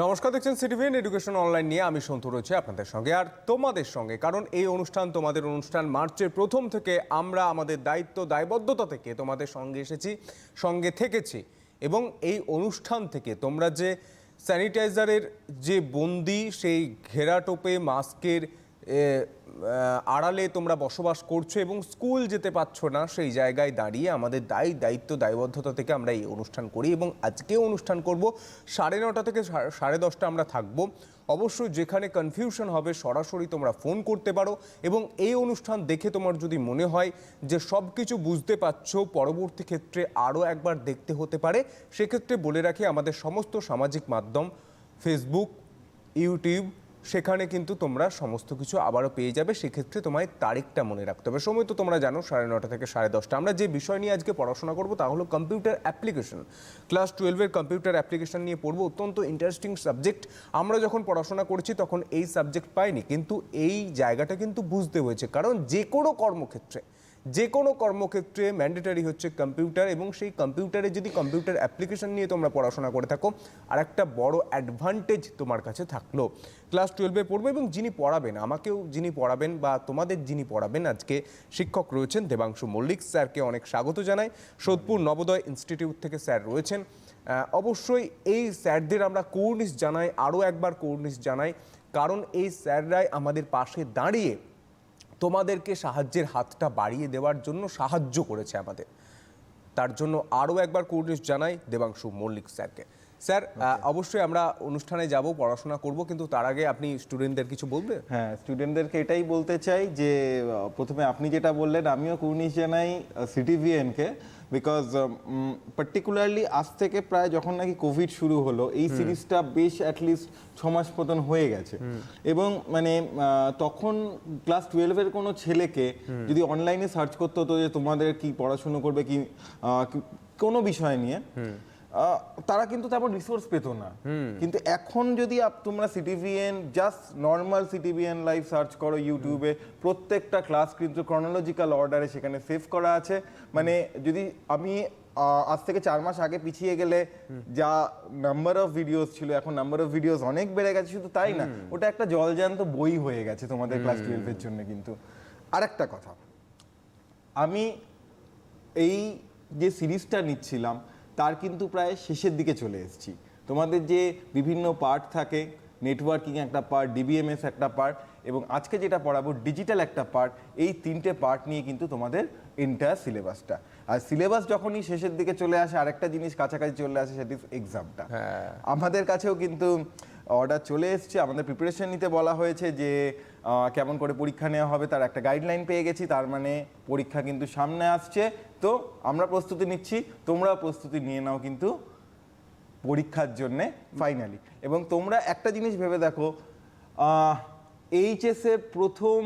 নমস্কার, দেখছেন CTVN education online নিয়ে আমি সন্তু রয়েছে আপনাদের সঙ্গে আর তোমাদের সঙ্গে। কারণ এই অনুষ্ঠান তোমাদের অনুষ্ঠান, মার্চের প্রথম থেকে আমরা আমাদের দায়িত্ব দায়বদ্ধতা থেকে তোমাদের সঙ্গে এসেছি, সঙ্গে থেকেছি। এবং এই অনুষ্ঠান থেকে তোমরা যে স্যানিটাইজারের যে বন্দি, সেই ঘেরাটোপে মাস্কের আড়ালে তোমরা বসবাস করছো এবং স্কুল যেতে পারছো না, সেই জায়গায় দাঁড়িয়ে আমাদের দায়িত্ব দায়বদ্ধতা থেকে আমরা এই অনুষ্ঠান করি। এবং আজকেও অনুষ্ঠান করব 9:30 থেকে 10:30 আমরা থাকবো। অবশ্যই যেখানে কনফিউশন হবে সরাসরি তোমরা ফোন করতে পারো। এবং এই অনুষ্ঠান দেখে তোমার যদি মনে হয় যে সব কিছু বুঝতে পারছো, পরবর্তী ক্ষেত্রে আরও একবার দেখতে হতে পারে, সেক্ষেত্রে বলে রাখি আমাদের সমস্ত সামাজিক মাধ্যম, ফেসবুক, ইউটিউব, সেখানে কিন্তু তোমরা সমস্ত কিছু আবারও পেয়ে যাবে। সেক্ষেত্রে তোমায় তারিখটা মনে রাখতে হবে। সময় তো তোমরা জানো 9:30 থেকে 10:30। আমরা যে বিষয় নিয়ে আজকে পড়াশোনা করব তা হলো কম্পিউটার অ্যাপ্লিকেশন। ক্লাস 12-এর কম্পিউটার অ্যাপ্লিকেশন নিয়ে পড়বো। অত্যন্ত ইন্টারেস্টিং সাবজেক্ট। আমরা যখন পড়াশোনা করেছি তখন এই সাবজেক্ট পাইনি, কিন্তু এই জায়গাটা কিন্তু বুঝতে হয়েছে। কারণ যে কোনো কর্মক্ষেত্রে ম্যান্ডেটারি হচ্ছে কম্পিউটার। এবং সেই কম্পিউটারে যদি কম্পিউটার অ্যাপ্লিকেশন নিয়ে তোমরা পড়াশোনা করে থাকো, আর একটা বড় অ্যাডভান্টেজ তোমার কাছে থাকলো। ক্লাস 12-এ পড়বো এবং যিনি পড়াবেন, আমাকেও যিনি পড়াবেন বা তোমাদের যিনি পড়াবেন, আজকে শিক্ষক রয়েছেন দেবাংশু মল্লিক। স্যারকে অনেক স্বাগত জানাই। সোদপুর নবোদয় ইনস্টিটিউট থেকে স্যার রয়েছেন। অবশ্যই এই স্যারদের আমরা কোর্নিশ জানাই, আরও একবার কোর্নিশ জানাই, কারণ এই স্যাররাই আমাদের পাশে দাঁড়িয়ে তোমাদেরকে সাহায্যের হাতটা বাড়িয়ে দেওয়ার জন্য সাহায্য করেছে আমাদের। তার জন্য আরও একবার কোর্নিশ জানাই দেবাংশু মল্লিক স্যারকে। স্যার, অবশ্যই আমরা অনুষ্ঠানে যাব, পড়াশোনা করব, কিন্তু তার আগে আপনি স্টুডেন্টদের কিছু বলবে? হ্যাঁ, স্টুডেন্টদেরকে এটাই বলতে চাই যে প্রথমে আপনি যেটা বললেন আমিও কুর্নিশ জানাই সিটিভিএনকে, বিকজ পার্টিকুলারলি আজ থেকে প্রায় যখন নাকি কোভিড শুরু হলো, এই সিরিজটা বেশ অ্যাটলিস্ট 6 মাস মতন হয়ে গেছে। এবং মানে তখন ক্লাস 12-এর কোনো ছেলেকে যদি অনলাইনে সার্চ করতে হতো যে তোমাদের কি পড়াশুনো করবে কি কোনো বিষয় নিয়ে, তারা কিন্তু তেমন রিসোর্স পেত না। কিন্তু এখন যদি তোমরা CTVN, just normal CTVN live search করো ইউটিউবে, প্রত্যেকটা ক্লাস কিন্তু ক্রনোলজিক্যাল অর্ডারে সেখানে সেভ করা আছে। মানে যদি আমি আজ থেকে 4 মাস আগে পিছিয়ে গেলে যা নাম্বার অফ ভিডিওস ছিল, এখন নাম্বার অফ ভিডিওস অনেক বেড়ে গেছে। শুধু তাই না, ওটা একটা জলজ্যান্ত বই হয়ে গেছে তোমাদের ক্লাস 12-এর জন্য। কিন্তু আরেকটা কথা, আমি এই যে সিরিজটা নিচ্ছিলাম তার কিন্তু প্রায় শেষের দিকে চলে এসেছি। তোমাদের যে বিভিন্ন পার্ট থাকে, নেটওয়ার্কিং একটা পার্ট, ডিবিএমএস একটা পার্ট, এবং আজকে যেটা পড়াবো ডিজিটাল একটা পার্ট, এই 3টে পার্ট নিয়ে কিন্তু তোমাদের এন্টায়ার সিলেবাসটা। আর সিলেবাস যখনই শেষের দিকে চলে আসে, আরেকটা জিনিস কাছাকাছি চলে আসে, সেটি এক্সামটা। আমাদের কাছেও কিন্তু অর্ডার চলে এসছে, আমাদের প্রিপারেশন নিতে বলা হয়েছে যে কেমন করে পরীক্ষা নেওয়া হবে তার একটা গাইডলাইন পেয়ে গেছি। তার মানে পরীক্ষা কিন্তু সামনে আসছে, তো আমরা প্রস্তুতি নিচ্ছি, তোমরা প্রস্তুতি নিয়ে নাও কিন্তু পরীক্ষার জন্যে ফাইনালি। এবং তোমরা একটা জিনিস ভেবে দেখো, এইচএসের প্রথম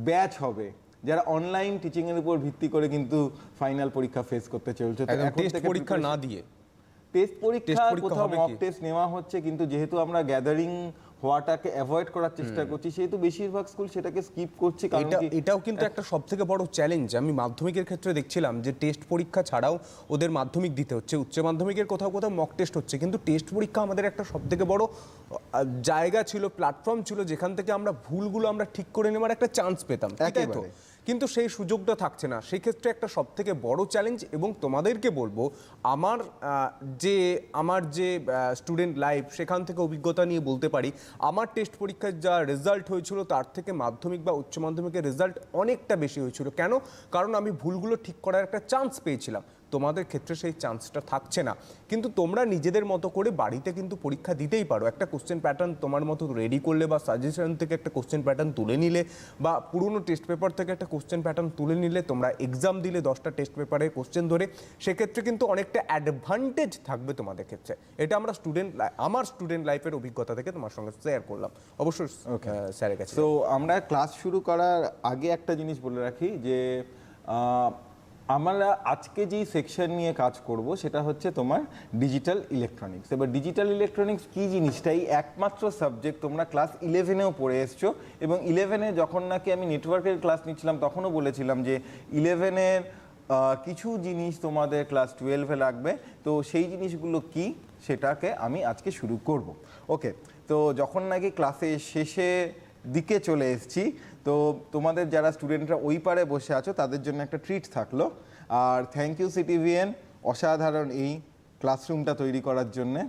ব্যাচ হবে যারা অনলাইন টিচিংয়ের উপর ভিত্তি করে কিন্তু ফাইনাল পরীক্ষা ফেস করতে চলছে। পরীক্ষা না দিয়ে টেস্ট পরীক্ষা, কোথাও মক টেস্ট নেওয়া হচ্ছে, কিন্তু যেহেতু আমরা গ্যাদারিং হওয়াটাকে অ্যাভয়েড করার চেষ্টা করছি, সেহেতু বেশিরভাগ স্কুল সেটাকে স্কিপ করছে। এটাও কিন্তু একটা সবথেকে বড় চ্যালেঞ্জ। আমি মাধ্যমিকের ক্ষেত্রে দেখছিলাম যে টেস্ট পরীক্ষা ছাড়াও ওদের মাধ্যমিক দিতে হচ্ছে, উচ্চ মাধ্যমিকের কোথাও মক টেস্ট হচ্ছে, কিন্তু টেস্ট পরীক্ষা আমাদের একটা সবথেকে বড় জায়গা ছিল, প্ল্যাটফর্ম ছিল, যেখান থেকে আমরা ভুলগুলো আমরা ঠিক করে নেওয়ার একটা চান্স পেতাম, তাই তো? কিন্তু সেই সুযোগটা থাকছে না। সেই ক্ষেত্রে একটা সবথেকে বড় চ্যালেঞ্জ। এবং তোমাদেরকে বলবো, আমার যে স্টুডেন্ট লাইফ, সেখান থেকে অভিজ্ঞতা নিয়ে বলতে পারি, আমার টেস্ট পরীক্ষার যা রেজাল্ট হয়েছিল তার থেকে মাধ্যমিক বা উচ্চ মাধ্যমিকের রেজাল্ট অনেকটা বেশি হয়েছিল। কেন? কারণ আমি ভুলগুলো ঠিক করার একটা চান্স পেয়েছিলাম। তোমাদের ক্ষেত্রে সেই চান্সটা থাকছে না। কিন্তু তোমরা নিজেদের মতো করে বাড়িতে কিন্তু পরীক্ষা দিতেই পারো। একটা কোশ্চেন প্যাটার্ন তোমার মতো রেডি করলে, বা সাজেশন থেকে একটা কোশ্চেন প্যাটার্ন তুলে নিলে, বা পুরনো টেস্ট পেপার থেকে একটা কোশ্চেন প্যাটার্ন তুলে নিলে, তোমরা এক্সাম দিলে 10টা টেস্ট পেপারের কোশ্চেন ধরে, সেক্ষেত্রে কিন্তু অনেকটা অ্যাডভান্টেজ থাকবে তোমাদের ক্ষেত্রে। এটা আমার স্টুডেন্ট লাইফের অভিজ্ঞতা থেকে তোমার সঙ্গে শেয়ার করলাম। অবশ্যই স্যারের কাছে। তো আমরা ক্লাস শুরু করার আগে একটা জিনিস বলে রাখি যে আমরা আজকে যেই সেকশন নিয়ে কাজ করব সেটা হচ্ছে তোমার ডিজিটাল ইলেকট্রনিক্স। এবার ডিজিটাল ইলেকট্রনিক্স কী জিনিসটাই একমাত্র সাবজেক্ট তোমরা ক্লাস 11-এও পড়ে এসছো। এবং 11-এ যখন নাকি আমি নেটওয়ার্কের ক্লাস নিচ্ছিলাম তখনও বলেছিলাম যে 11-এর কিছু জিনিস তোমাদের ক্লাস 12-এ লাগবে। তো সেই জিনিসগুলো কি সেটাকে আমি আজকে শুরু করব। ওকে, তো যখন নাকি ক্লাসে শেষে দিকে চলে এসেছি, তো তোমাদের যারা স্টুডেন্টরা ওই পারে বসে আছো তাদের জন্য একটা ট্রিট থাকলো। আর থ্যাংক ইউ সিটিভিএন অসাধারণ এই ক্লাসরুমটা তৈরি করার জন্যে,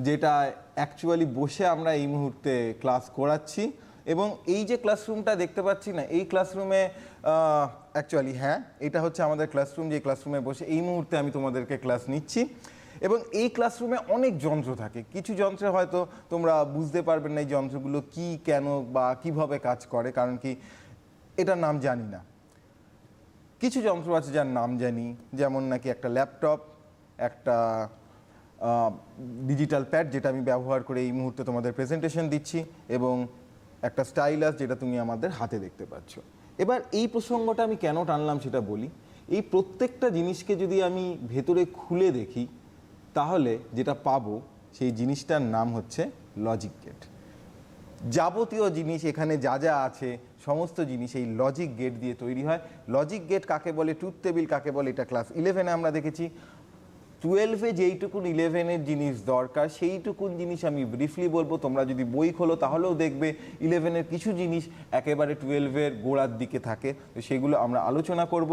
যেটা অ্যাকচুয়ালি বসে আমরা এই মুহূর্তে ক্লাস করাচ্ছি। এবং এই যে ক্লাসরুমটা দেখতে পাচ্ছি না, এই ক্লাসরুমে অ্যাকচুয়ালি হ্যাঁ, এটা হচ্ছে আমাদের ক্লাসরুম, যে ক্লাসরুমে বসে এই মুহূর্তে আমি তোমাদেরকে ক্লাস নিচ্ছি। এবং এই ক্লাসরুমে অনেক যন্ত্র থাকে, কিছু যন্ত্রে হয়তো তোমরা বুঝতে পারবেন না এই যন্ত্রগুলো কি, কেন বা কিভাবে কাজ করে, কারণ কি এটার নাম জানি না। কিছু যন্ত্র আছে যার নাম জানি, যেমন নাকি একটা ল্যাপটপ, একটা ডিজিটাল প্যাড যেটা আমি ব্যবহার করে এই মুহূর্তে তোমাদের প্রেজেন্টেশন দিচ্ছি, এবং একটা স্টাইলাস যেটা তুমি আমাদের হাতে দেখতে পাচ্ছ। এবার এই প্রসঙ্গটা আমি কেন টানলাম সেটা বলি। এই প্রত্যেকটা জিনিসকে যদি আমি ভেতরে খুলে দেখি, তাহলে যেটা পাবো সেই জিনিসটার নাম হচ্ছে লজিক গেট। যাবতীয় জিনিস এখানে যা যা আছে সমস্ত জিনিস এই লজিক গেট দিয়ে তৈরি হয়। লজিক গেট কাকে বলে, ট্রুথ টেবিল কাকে বলে, এটা ক্লাস 11-এ আমরা দেখেছি। 12-এ যেইটুকুন 11-এর জিনিস দরকার সেইটুকুন জিনিস আমি ব্রিফলি বলবো। তোমরা যদি বই খোলো তাহলেও দেখবে 11-এর কিছু জিনিস একেবারে 12-এর গোড়ার দিকে থাকে, তো সেগুলো আমরা আলোচনা করব।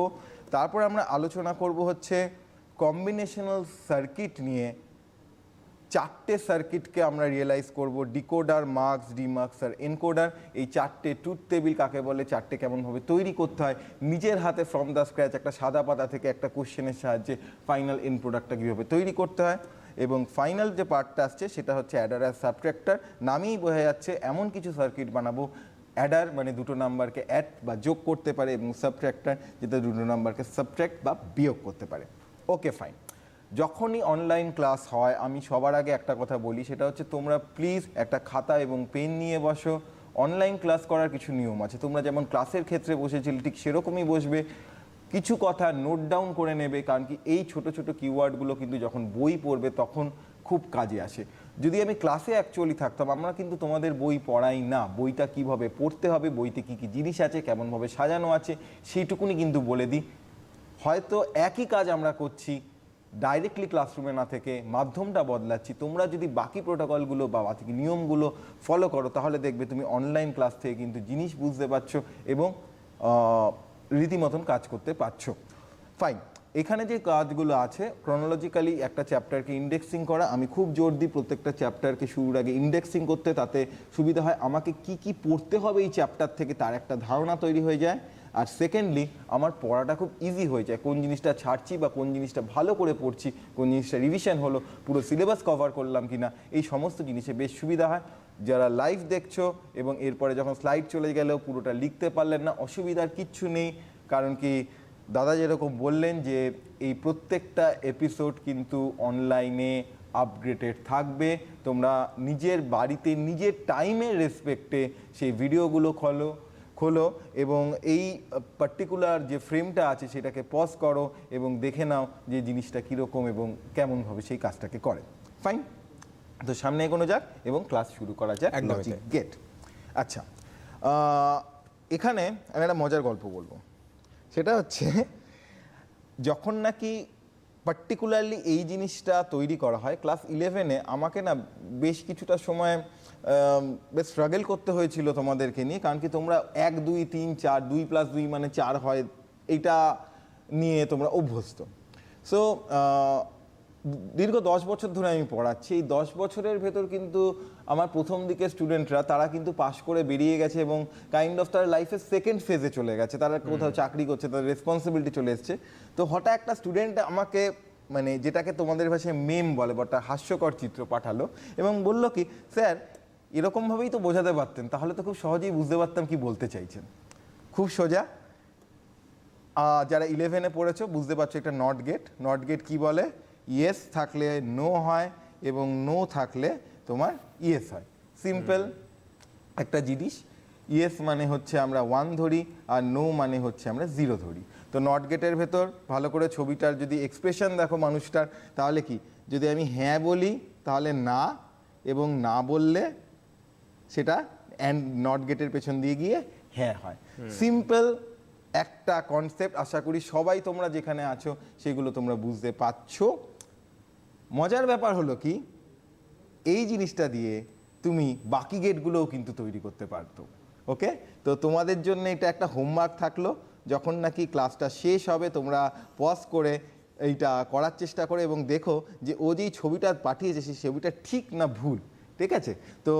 তারপর আমরা আলোচনা করব হচ্ছে কম্বিনেশনাল সার্কিট নিয়ে। 4টে সার্কিটকে আমরা রিয়েলাইজ করব, ডিকোডার, মার্কস, ডিমার্কস আর এনকোডার। এই 4টে ট্রুথ টেবিল কাকে বলে, 4টে কেমনভাবে তৈরি করতে হয়, নিজের হাতে ফ্রম দ্য স্ক্র্যাচ একটা সাদা পাতা থেকে একটা কোশ্চেনের সাহায্যে ফাইনাল এন্ড প্রোডাক্টটা কীভাবে তৈরি করতে হয়। এবং ফাইনাল যে পার্টটা আসছে সেটা হচ্ছে অ্যাডার আর সাবট্রাক্টর। নামেই বোঝা যাচ্ছে এমন কিছু সার্কিট বানাবো, অ্যাডার মানে দুটো নাম্বারকে অ্যাড বা যোগ করতে পারে, এবং সাবট্রাক্টর যেটা দুটো নাম্বারকে সাবট্রাক্ট বা বিয়োগ করতে পারে। Okay fine. যখনই অনলাইন ক্লাস হয় আমি সবার আগে একটা কথা বলি, সেটা হচ্ছে তোমরা প্লিজ একটা খাতা এবং পেন নিয়ে বসো। অনলাইন ক্লাস করার কিছু নিয়ম আছে, তোমরা যেমন ক্লাসের ক্ষেত্রে বসেছিলে ঠিক সেরকমই বসবে, কিছু কথা নোট ডাউন করে নেবে, কারণ কি এই ছোট ছোট কিওয়ার্ডগুলো কিন্তু যখন বই পড়বে তখন খুব কাজে আসে। যদি আমি ক্লাসে অ্যাকচুয়ালি থাকতাম, আমরা কিন্তু তোমাদের বই পড়াই না, বইটা কিভাবে পড়তে হবে, বইতে কী কী জিনিস আছে, কেমনভাবে সাজানো আছে সেইটুকুনি কিন্তু বলে দিই। হয়তো একই কাজ আমরা করছি ডাইরেক্টলি ক্লাসরুমে না থেকে, মাধ্যমটা বদলাচ্ছি। তোমরা যদি বাকি প্রোটোকলগুলো বা বাকি নিয়মগুলো ফলো করো তাহলে দেখবে তুমি অনলাইন ক্লাস থেকে কিন্তু জিনিস বুঝতে পারছো এবং রীতিমতন কাজ করতে পারছো। ফাইন, এখানে যে কাজগুলো আছে ক্রনোলজিক্যালি একটা চ্যাপ্টারকে ইন্ডেক্সিং করা, আমি খুব জোর দিই প্রত্যেকটা চ্যাপ্টারকে শুরুর আগে ইন্ডেক্সিং করতে, তাতে সুবিধা হয় আমাকে কি কি পড়তে হবে এই চ্যাপ্টার থেকে তার একটা ধারণা তৈরি হয়ে যায়। আর সেকেন্ডলি আমার পড়াটা খুব ইজি হয়ে যায়, কোন জিনিসটা ছাড়ছি বা কোন জিনিসটা ভালো করে পড়ছি, কোন জিনিসটা রিভিশন হলো, পুরো সিলেবাস কভার করলাম কিনা, এই সমস্ত জিনিসে বেশ সুবিধা হয়। যারা লাইভ দেখছো এবং এরপরে যখন স্লাইড চলে গেলেও পুরোটা লিখতে পারলেন না, অসুবিধার কিচ্ছু নেই, কারণ কি দাদা যেরকম বললেন যে এই প্রত্যেকটা এপিসোড কিন্তু অনলাইনে আপগ্রেডেড থাকবে। তোমরা নিজের বাড়িতে নিজের টাইমের রেসপেক্টে সেই ভিডিওগুলো খোলো এবং এই পার্টিকুলার যে ফ্রেমটা আছে সেটাকে পজ করো এবং দেখে নাও যে জিনিসটা কীরকম এবং কেমনভাবে সেই কাজটাকে করে। ফাইন, তো সামনে এগোনো যাক এবং ক্লাস শুরু করা যাক। Logic gate. আচ্ছা, এখানে আমি একটা মজার গল্প বলবো, সেটা হচ্ছে যখন নাকি পার্টিকুলারলি এই জিনিসটা তৈরি করা হয় ক্লাস 11-এ, আমাকে না বেশ কিছুটা সময় বেশ স্ট্রাগল করতে হয়েছিল তোমাদেরকে নিয়ে, কারণ কি তোমরা 1 2 3 4 2 + 2 মানে 4 হয় এইটা নিয়ে তোমরা অভ্যস্ত। সো দীর্ঘ 10 বছর ধরে আমি পড়াচ্ছি, এই 10 বছরের ভেতর কিন্তু আমার প্রথম দিকে স্টুডেন্টরা তারা কিন্তু পাশ করে বেরিয়ে গেছে এবং কাইন্ড অফ তার লাইফের সেকেন্ড ফেজে চলে গেছে, তারা কোথাও চাকরি করছে, তাদের রেসপন্সিবিলিটি চলে এসছে। তো হঠাৎ একটা স্টুডেন্ট আমাকে মানে যেটাকে তোমাদের ভাষায় মেম বলে বা একটা হাস্যকর চিত্র পাঠালো এবং বলল কি, স্যার এরকমভাবেই তো বোঝাতে পারতেন, তাহলে তো খুব সহজেই বুঝতে পারতাম কি বলতে চাইছেন। খুব সোজা, যারা 11-এ পড়েছো বুঝতে পারছো একটা নট গেট। নট গেট কি বলে, ইয়েস থাকলে নো হয় এবং নো থাকলে তোমার ইয়েস হয়। সিম্পল একটা জিনিস, ইয়েস মানে হচ্ছে আমরা 1 ধরি আর নো মানে হচ্ছে আমরা 0 ধরি। তো নট গেটের ভেতর ভালো করে ছবিটার যদি এক্সপ্রেশন দেখো মানুষটার, তাহলে কি, যদি আমি হ্যাঁ বলি তাহলে না, এবং না বললে সেটা অ্যান্ড নট গেটের পেছন দিয়ে গিয়ে হ্যাঁ হয়। সিম্পল একটা কনসেপ্ট, আশা করি সবাই তোমরা যেখানে আছো সেগুলো তোমরা বুঝতে পারছো। মজার ব্যাপার হলো কি, এই জিনিসটা দিয়ে তুমি বাকি গেটগুলোও কিন্তু তৈরি করতে পারতো। ওকে, তো তোমাদের জন্য এটা একটা হোমওয়ার্ক থাকলো, যখন নাকি ক্লাসটা শেষ হবে তোমরা পজ করে এইটা করার চেষ্টা করো এবং দেখো যে ও যেই ছবিটা পাঠিয়েছে সেই ছবিটা ঠিক না ভুল। ঠিক আছে, তো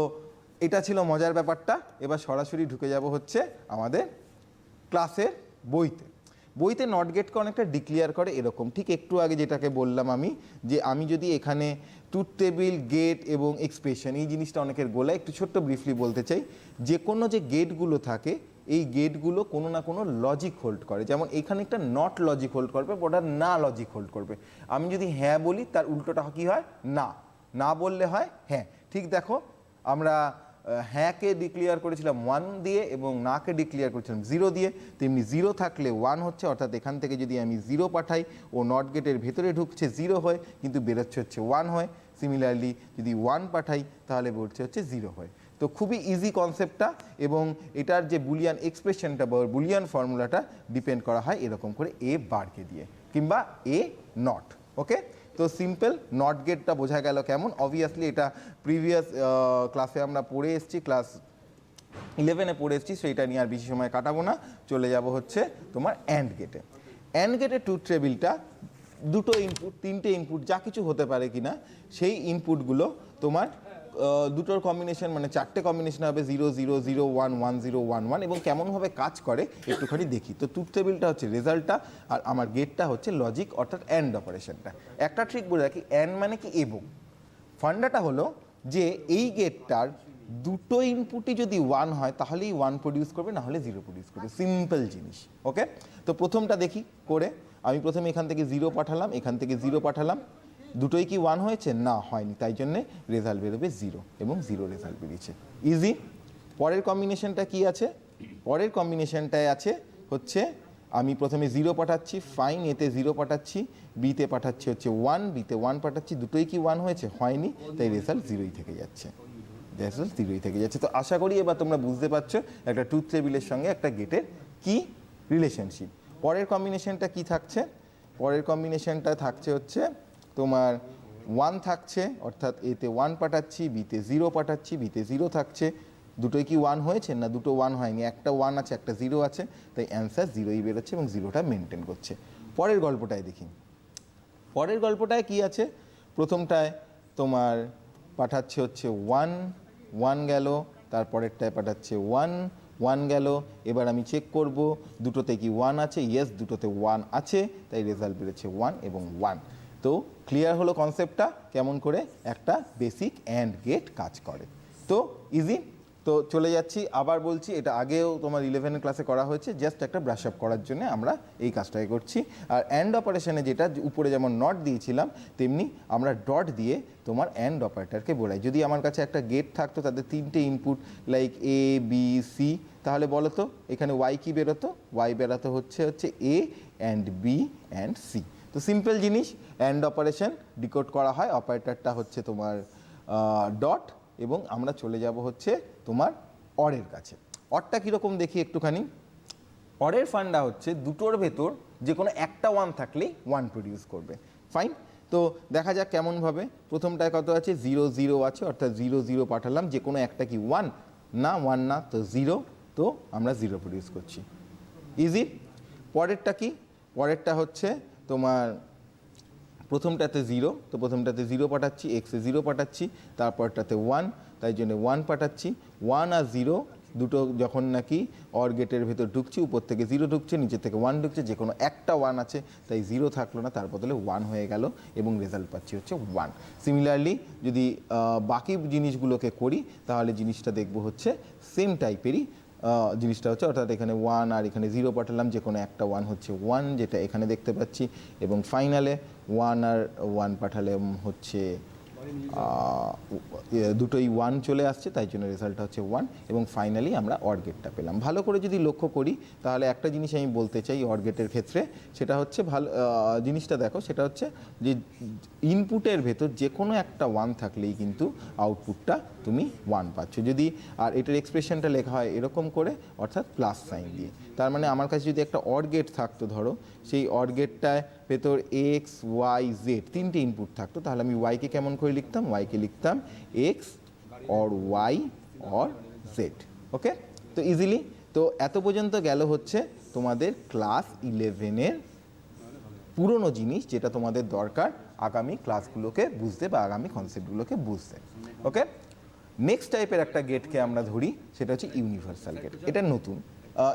এটা ছিল মজার ব্যাপারটা। এবার সরাসরি ঢুকে যাব হচ্ছে আমাদের ক্লাসের বইতে। বইতে নট গেটকে অনেকটা ডিক্লিয়ার করে এরকম, ঠিক একটু আগে যেটাকে বললাম আমি, যে আমি যদি এখানে ট্রুথ টেবিল, গেট এবং এক্সপ্রেশন, এই জিনিসটা অনেকের গোলা, একটু ছোট্ট ব্রিফলি বলতে চাই। যে কোনো যে গেটগুলো থাকে এই গেটগুলো কোনো না কোনো লজিক হোল্ড করে। যেমন এখানে একটা নট লজিক হোল্ড করবে, ওটা না লজিক হোল্ড করবে। আমি যদি হ্যাঁ বলি তার উল্টোটা কী হয়, না। না বললে হয় হ্যাঁ। ঠিক দেখো, আমরা হ্যাঁকে ডিক্লিয়ার করেছিলাম 1 দিয়ে এবং নাকে ডিক্লিয়ার করেছিলাম 0 দিয়ে। তেমনি 0 থাকলে 1 হচ্ছে, অর্থাৎ এখান থেকে যদি আমি 0 পাঠাই ও নট গেটের ভেতরে ঢুকছে 0 হয়, কিন্তু বেরোচ্ছে হচ্ছে 1 হয়। সিমিলারলি যদি 1 পাঠাই তাহলে বেরোচ্ছে হচ্ছে 0 হয়। তো খুবই ইজি কনসেপ্টটা, এবং এটার যে বুলিয়ান এক্সপ্রেশনটা বা বুলিয়ান ফর্মুলাটা ডিপেন্ড করা হয় এরকম করে এ বারকে দিয়ে কিংবা এ নট। ওকে, তো সিম্পল নট গেটটা বোঝা গেল কেমন। অবভিয়াসলি এটা প্রিভিয়াস ক্লাসে আমরা পড়ে এসেছি, ক্লাস 11-এ পড়ে এসেছি, সেইটা নিয়ে আর বেশি সময় কাটাবো না। চলে যাব হচ্ছে তোমার অ্যান্ড গেটে। অ্যান্ড গেটের ট্রুথ টেবিলটা দুটো ইনপুট, তিনটে ইনপুট যা কিছু হতে পারে কিনা, সেই ইনপুটগুলো তোমার দুটোর কম্বিনেশন, মানে চারটে কম্বিনেশন হবে 0 0 0 1 1 0 1 1, এবং কেমনভাবে কাজ করে একটুখানি দেখি। তো ট্রুথ টেবিলটা হচ্ছে রেজাল্টটা, আর আমার গেটটা হচ্ছে লজিক অর্থাৎ অ্যান্ড অপারেশনটা। একটা ট্রিক বলে রাখি, অ্যান্ড মানে কি এবং। ফান্ডাটা হলো যে এই গেটটার দুটো ইনপুটই যদি 1 হয় তাহলেই 1 প্রডিউস করবে, না হলে 0 প্রডিউস করবে। সিম্পল জিনিস। ওকে, তো প্রথমটা দেখি করে। আমি প্রথমে এখান থেকে 0 পাঠালাম, এখান থেকে 0 পাঠালাম, দুটোই কি 1 হয়েছে? না, হয়নি। তাই জন্যে রেজাল্ট বেরোবে 0 এবং 0 রেজাল্ট বেরিয়েছে। ইজি। পরের কম্বিনেশনটা কি আছে? পরের কম্বিনেশনটায় আছে হচ্ছে আমি প্রথমে 0 পাঠাচ্ছি, ফাইন, এতে 0 পাঠাচ্ছি, বিতে পাঠাচ্ছি হচ্ছে 1, বিতে 1 পাঠাচ্ছি, দুটোই কি 1 হয়েছে? হয়নি, তাই রেজাল্ট 0ই থেকে যাচ্ছে। রেজাল্ট 0ই থেকে যাচ্ছে। তো আশা করি এবার তোমরা বুঝতে পারছো একটা ট্রুথ টেবিলের সঙ্গে একটা গেটের কি রিলেশনশিপ। পরের কম্বিনেশনটা কি থাকছে? পরের কম্বিনেশনটা থাকছে হচ্ছে তোমার 1 থাকছে, অর্থাৎ এতে 1 পাঠাচ্ছি, বিতে 0 পাঠাচ্ছি, বিতে 0 থাকছে, দুটোই কি 1 হয়েছে? না, দুটো 1 হয়নি, একটা 1 আছে, একটা 0 আছে, তাই অ্যান্সার 0ই বেরোচ্ছে এবং 0টা মেনটেন করছে। পরের গল্পটায় দেখি। পরের গল্পটায় কি আছে? প্রথমটায় তোমার পাঠাচ্ছে হচ্ছে 1 1 গেল, তারপরেরটায় পাঠাচ্ছে 1 1 গেল। এবার আমি চেক করব দুটোতে কি 1 আছে? ইয়েস, দুটোতে 1 আছে, তাই রেজাল্ট বেরোচ্ছে 1 এবং 1। তো ক্লিয়ার হলো কনসেপ্টটা, কেমন করে একটা বেসিক অ্যান্ড গেট কাজ করে। তো ইজি। তো চলে যাচ্ছি, আবার বলছি, এটা আগেও তোমার 11 ক্লাসে করা হয়েছে, জাস্ট একটা ব্রাশ আপ করার জন্য আমরা এই কাজটাই করছি। আর অ্যান্ড অপারেশনে যেটা উপরে যেমন নট দিয়েছিলাম, তেমনি আমরা ডট দিয়ে তোমার অ্যান্ড অপারেটরকে বোঝাই। যদি আমার কাছে একটা গেট থাকতো, তাদের তিনটে input like A B C, তাহলে বলো তো এখানে ওয়াই কি বেরোতো? ওয়াই বেরোতো হচ্ছে A and B and C. তো সিম্পল জিনিস, অ্যান্ড অপারেশন ডিকোড করা হয়, অপারেটরটা হচ্ছে তোমার ডট, এবং আমরা চলে যাব হচ্ছে তোমার অরের কাছে। অরটা কীরকম দেখি একটুখানি। অরের ফান্ডা হচ্ছে দুটোর ভেতর যে কোনো একটা 1 থাকলেই 1 প্রডিউস করবে। ফাইন, তো দেখা যাক কেমনভাবে। প্রথমটায় কত আছে? 0 0 আছে, অর্থাৎ 0 0 পাঠালাম, যে কোনো একটা কি 1? না, 1 না, তো 0, তো আমরা 0 প্রডিউস করছি। ইজি। পরেরটা কি? পরেরটা হচ্ছে তোমার প্রথমটাতে 0, তো প্রথমটাতে 0 পাঠাচ্ছি, এক্সে 0 পাঠাচ্ছি, তারপরটাতে 1, তাই জন্য 1 পাঠাচ্ছি। 1 আর 0 দুটো যখন নাকি অর গেটের ভেতর ঢুকছি, উপর থেকে 0 ঢুকছে, নিচে থেকে 1 ঢুকছে, যে কোনো একটা 1 আছে, তাই 0 থাকলো না, তার বদলে 1 হয়ে গেল এবং রেজাল্ট পাচ্ছি হচ্ছে 1। সিমিলারলি যদি বাকি জিনিসগুলোকে করি তাহলে জিনিসটা দেখব হচ্ছে সেম টাইপেরই জিনিসটা হচ্ছে, অর্থাৎ এখানে 1 আর এখানে 0 পাঠালাম, যে কোনো একটা 1 হচ্ছে 1, যেটা এখানে দেখতে পাচ্ছি, এবং ফাইনালে 1 আর 1 পাঠালে হচ্ছে দুটোই 1 চলে আসছে, তাই জন্য রেজাল্টটা হচ্ছে 1 এবং ফাইনালি আমরা অর গেটটা পেলাম। ভালো করে যদি লক্ষ্য করি তাহলে একটা জিনিস আমি বলতে চাই অর গেটের ক্ষেত্রে, সেটা হচ্ছে ভালো জিনিসটা দেখো, সেটা হচ্ছে যে ইনপুটের ভেতর যে কোনো একটা 1 থাকলেই কিন্তু আউটপুটটা তুমি 1 পাচ্ছ। যদি আর এটার এক্সপ্রেশনটা লেখা হয় এরকম করে, অর্থাৎ প্লাস সাইন দিয়ে। তার মানে আমার কাছে যদি একটা অর গেট থাকতো, ধরো সেই অর গেটটায় ভেতর এক্স ওয়াই জেড তিনটে ইনপুট থাকতো, তাহলে আমি ওয়াইকে কেমন করে লিখতাম? ওয়াইকে লিখতাম X or Y or Z. Okay, তো ইজিলি। তো এত পর্যন্ত গেল হচ্ছে তোমাদের ক্লাস 11-এর পুরনো জিনিস, যেটা তোমাদের দরকার আগামী ক্লাসগুলোকে বুঝতে বা আগামী কনসেপ্টগুলোকে বুঝতে। ওকে, নেক্সট টাইপের একটা গেটকে আমরা ধরি, সেটা হচ্ছে ইউনিভার্সাল গেট। এটা নতুন,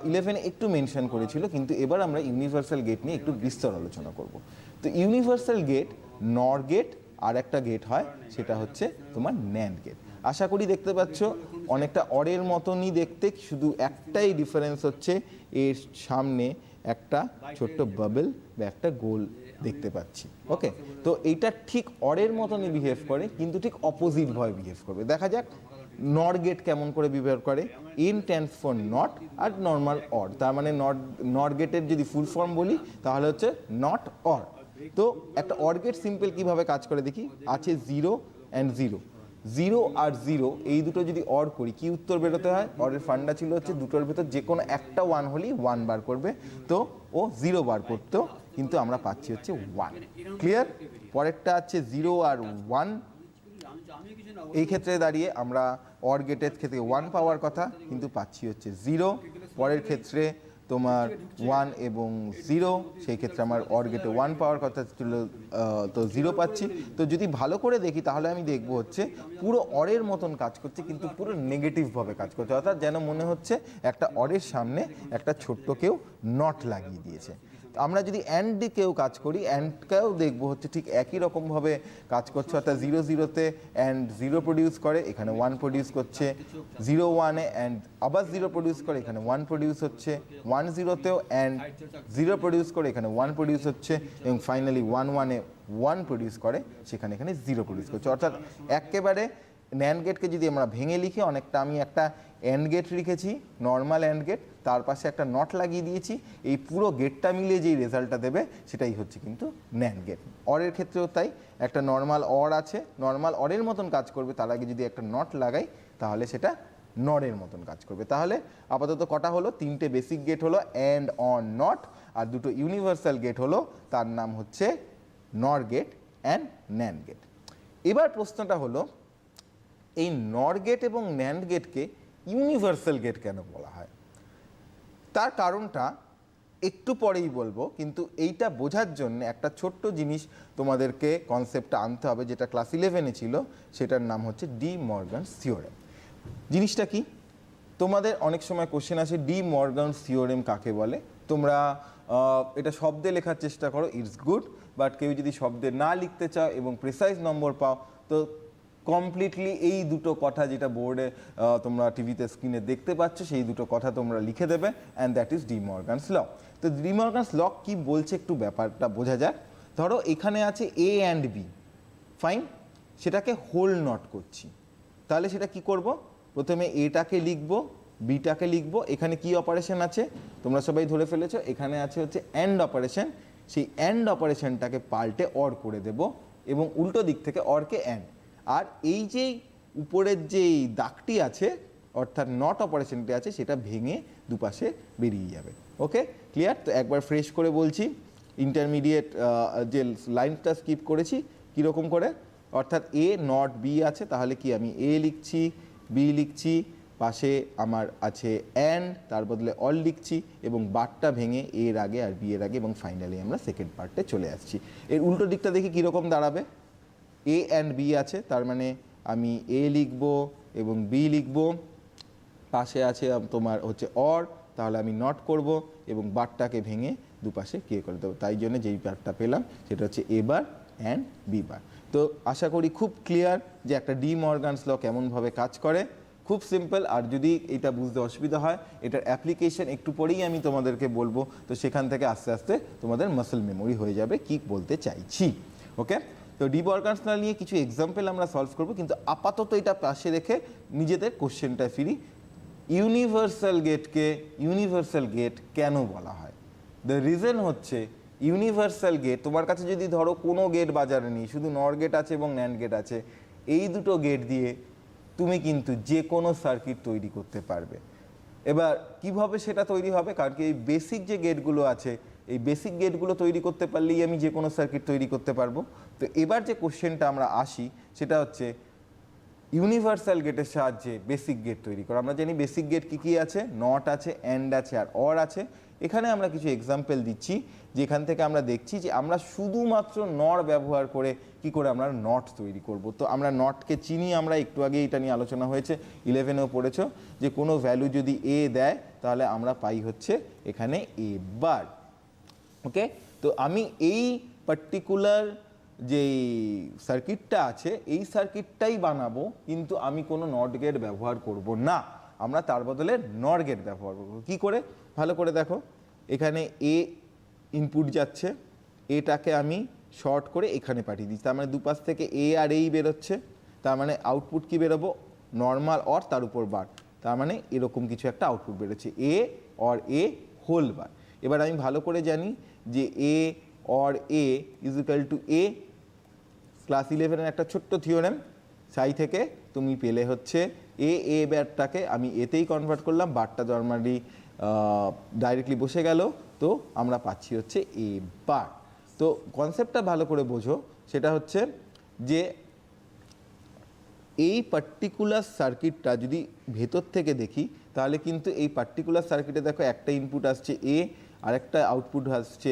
11 একটু মেনশন করেছিল, কিন্তু এবার আমরা ইউনিভার্সাল গেট নিয়ে একটু বিস্তর আলোচনা করব। তো ইউনিভার্সাল গেট, নর গেট, আর একটা গেট হয় সেটা হচ্ছে তোমার ন্যান্ড গেট। আশা করি দেখতে পাচ্ছ অনেকটা অরের মতনই দেখতে, শুধু একটাই ডিফারেন্স হচ্ছে এর সামনে একটা ছোট্ট বাবল বা একটা গোল দেখতে পাচ্ছি। ওকে, তো এইটা ঠিক অরের মতনই বিহেভ করে, কিন্তু ঠিক অপোজিট ভাবে বিহেভ করবে। দেখা যাক নর গেট কেমন করে বিহেভ করে। N stands for not or normal or. তার মানে নর গেটের যদি ফুল ফর্ম বলি তাহলে হচ্ছে নট অর। তো একটা অর গেট সিম্পল কিভাবে কাজ করে দেখি। আছে 0 অ্যান্ড 0, 0 আর 0 এই দুটো যদি অর করি কি উত্তর বেরোতে হয়? অরের ফান্ডা ছিল হচ্ছে দুটোর ভেতর যে কোনো একটা 1 হলেই 1 বার করবে, তো ও 0 বার করতো, কিন্তু আমরা পাচ্ছি হচ্ছে 1। ক্লিয়ার? পরেরটা আছে 0 আর 1। এই ক্ষেত্রে দাঁড়িয়ে আমরা অর গেটের ক্ষেত্রে 1 পাওয়ার কথা, কিন্তু পাচ্ছি হচ্ছে 0। পরের ক্ষেত্রে তোমার 1 এবং 0, সেই ক্ষেত্রে আমার অর গেটে 1 পাওয়ার কথা ছিল, তো 0 পাচ্ছি। তো যদি ভালো করে দেখি তাহলে আমি দেখব হচ্ছে পুরো অরের মতন কাজ করছে, কিন্তু পুরো নেগেটিভভাবে কাজ করছে। অর্থাৎ যেন মনে হচ্ছে একটা অরের সামনে একটা ছোট্ট কেউ নট লাগিয়ে দিয়েছে। আমরা যদি অ্যান্ড দিকেও কাজ করি, অ্যান্ডকেও দেখবো হচ্ছে ঠিক একই রকমভাবে কাজ করছে। অর্থাৎ 0 0-তে অ্যান্ড 0 প্রডিউস করে, এখানে 1 প্রডিউস করছে। 0 1-এ অ্যান্ড আবার 0 প্রডিউস করে, এখানে 1 প্রডিউস হচ্ছে। 1 0-তেও অ্যান্ড 0 প্রডিউস করে, এখানে 1 প্রডিউস হচ্ছে। এবং ফাইনালি 1 1-এ 1 প্রডিউস করে, সেখানে এখানে 0 প্রডিউস করছে। অর্থাৎ একেবারে ন্যান্ড গেটকে যদি আমরা ভেঙে লিখি, অনেকটা আমি একটা অ্যান্ড গেট লিখেছি, নর্মাল অ্যান্ড গেট, তার পাশে একটা নট লাগিয়ে দিয়েছি। এই পুরো গেটটা মিলিয়ে যেই রেজাল্টটা দেবে সেটাই হচ্ছে কিন্তু ন্যান্ড গেট। অরের ক্ষেত্রেও তাই, একটা নর্মাল অর আছে, নর্মাল অরের মতন কাজ করবে, তার আগে যদি একটা নট লাগাই তাহলে সেটা নরের মতন কাজ করবে। তাহলে আপাতত কটা হলো? 3টে বেসিক গেট হলো, অ্যান্ড, অর, নট, আর 2টো ইউনিভার্সাল গেট হলো, তার নাম হচ্ছে নর গেট অ্যান্ড ন্যান্ড গেট। এবার প্রশ্নটা হলো, এই নর গেট এবং ন্যান্ড গেটকে ইউনিভার্সাল গেট কেন বলা হয়? তার কারণটা একটু পরেই বলবো, কিন্তু এইটা বোঝার জন্য একটা ছোট্ট জিনিস তোমাদেরকে কনসেপ্টটা আনতে হবে, যেটা ক্লাস 11-এ ছিল, সেটার নাম হচ্ছে ডি মর্গানস থিওরেম। জিনিসটা কি? তোমাদের অনেক সময় কোশ্চেন আসে ডি মর্গানস থিওরেম কাকে বলে। তোমরা এটা শব্দে লেখার চেষ্টা করো, ইটস গুড, বাট কেউ যদি শব্দে না লিখতে চাও এবং প্রিসাইজ নম্বর পাও, তো কমপ্লিটলি এই দুটো কথা যেটা বোর্ডে তোমরা টিভিতে স্ক্রিনে দেখতে পাচ্ছ, সেই দুটো কথা তোমরা লিখে দেবে, and that is De Morgan's law. তো ডি মর্গানস ল কি বলছে একটু ব্যাপারটা বোঝা যাক। ধরো এখানে আছে এ অ্যান্ড বি, ফাইন, সেটাকে হোল নট করছি। তাহলে সেটা কি করব? প্রথমে এটাকে লিখবো, বিটাকে লিখবো। এখানে কি অপারেশন আছে তোমরা সবাই ধরে ফেলেছো, এখানে আছে হচ্ছে অ্যান্ড অপারেশন। সেই অ্যান্ড অপারেশনটাকে পাল্টে অর করে দেব, এবং উল্টো দিক থেকে অরকে অ্যান্ড। আর এই যে উপরের যে দাগটি আছে, অর্থাৎ নট অপারেশনটি আছে, সেটা ভেঙে দুপাশে বেরিয়ে যাবে। ওকে, ক্লিয়ার? তো একবার ফ্রেশ করে বলছি, ইন্টারমিডিয়েট যে লাইনটা স্কিপ করেছি কীরকম করে, অর্থাৎ এ নট বি আছে, তাহলে কি আমি এ লিখছি, বি লিখছি, পাশে আমার আছে অ্যান্ড, তার বদলে অল লিখছি, এবং বারটা ভেঙে এর আগে আর বি এর আগে, এবং ফাইনালি আমরা সেকেন্ড পার্টে চলে আসছি। এর উল্টো দিকটা দেখি কীরকম দাঁড়াবে। এ অ্যান্ড বি আছে, তার মানে আমি এ লিখব এবং বি লিখব, পাশে আছে তোমার হচ্ছে অর, তাহলে আমি নট করব এবং বারটাকে ভেঙে দুপাশে কে করে দেবো। তাই জন্য যেই পার্টটা পেলাম সেটা হচ্ছে এ বার অ্যান্ড বি বার। তো আশা করি খুব ক্লিয়ার যে একটা ডি মর্গানস ল কেমনভাবে কাজ করে। খুব সিম্পল। আর যদি এটা বুঝতে অসুবিধা হয়, এটার অ্যাপ্লিকেশন একটু পরেই আমি তোমাদেরকে বলবো, তো সেখান থেকে আস্তে আস্তে তোমাদের মাসল মেমোরি হয়ে যাবে কি বলতে চাইছি। ওকে, তো ডি মর্গানস নিয়ে কিছু এক্সাম্পল আমরা সলভ করব, কিন্তু আপাতত এটা পাশে রেখে নিজেদের কোশ্চেনটা ফিরি। ইউনিভার্সাল গেট কেন বলা হয়? দ্য রিজন হচ্ছে ইউনিভার্সাল গেট, তোমার কাছে যদি ধরো কোনো গেট বাজারে নেই, শুধু নর গেট আছে এবং ন্যান্ড গেট আছে, এই দুটো গেট দিয়ে তুমি কিন্তু যে কোনো সার্কিট তৈরি করতে পারবে। এবার কিভাবে সেটা তৈরি হবে? কারণ কি এই বেসিক যে গেটগুলো আছে, এই বেসিক গেটগুলো তৈরি করতে পারলেই আমি যে কোনো সার্কিট তৈরি করতে পারবো। তো এবার যে কোশ্চেনটা আমরা আসি সেটা হচ্ছে ইউনিভার্সাল গেটের সাহায্যে বেসিক গেট তৈরি করা। আমরা জানি বেসিক গেট কী কী আছে, নট আছে, অ্যান্ড আছে, আর অর আছে। এখানে আমরা কিছু এক্সাম্পল দিচ্ছি যেখান থেকে আমরা দেখছি যে আমরা শুধুমাত্র নর ব্যবহার করে কি করে আমরা নট তৈরি করব। তো আমরা নটকে চিনি, আমরা একটু আগে এটা নিয়ে আলোচনা হয়েছে, 11এও পড়েছ যে কোনো ভ্যালু যদি এ দেয় তাহলে আমরা পাই হচ্ছে এখানে এ বার। ওকে, তো আমি এই পার্টিকুলার যেই সার্কিটটা আছে এই সার্কিটটাই বানাবো, কিন্তু আমি কোনো নট গেট ব্যবহার করব না, আমরা তার বদলে নর গেট ব্যবহার করবো। কী করে? ভালো করে দেখো, এখানে এ ইনপুট যাচ্ছে, এটাকে আমি শর্ট করে এখানে পাঠিয়ে দিচ্ছি, তার মানে দুপাশ থেকে এ আর এই বেরোচ্ছে, তার মানে আউটপুট কি বেরোবো? নর্মাল অর তার উপর বার, তার মানে এরকম কিছু একটা আউটপুট বেরোচ্ছে, এ অর এ হোল বার। এবার আমি ভালো করে জানি যে A or A is equal to A, class 11-এর একটা ছোট্ট থিওরেম, সাই থেকে তুমি পেলে হচ্ছে এ বারটাকে আমি এতেই কনভার্ট করলাম, বারটা নর্মালি ডাইরেক্টলি বসে গেল, তো আমরা পাচ্ছি হচ্ছে এ বার। তো কনসেপ্টটা ভালো করে বোঝো, সেটা হচ্ছে যে এই পার্টিকুলার সার্কিটটা যদি ভেতর থেকে দেখি তাহলে কিন্তু এই পার্টিকুলার সার্কিটে দেখো একটা ইনপুট আসছে এ, আরেকটা আউটপুট আসছে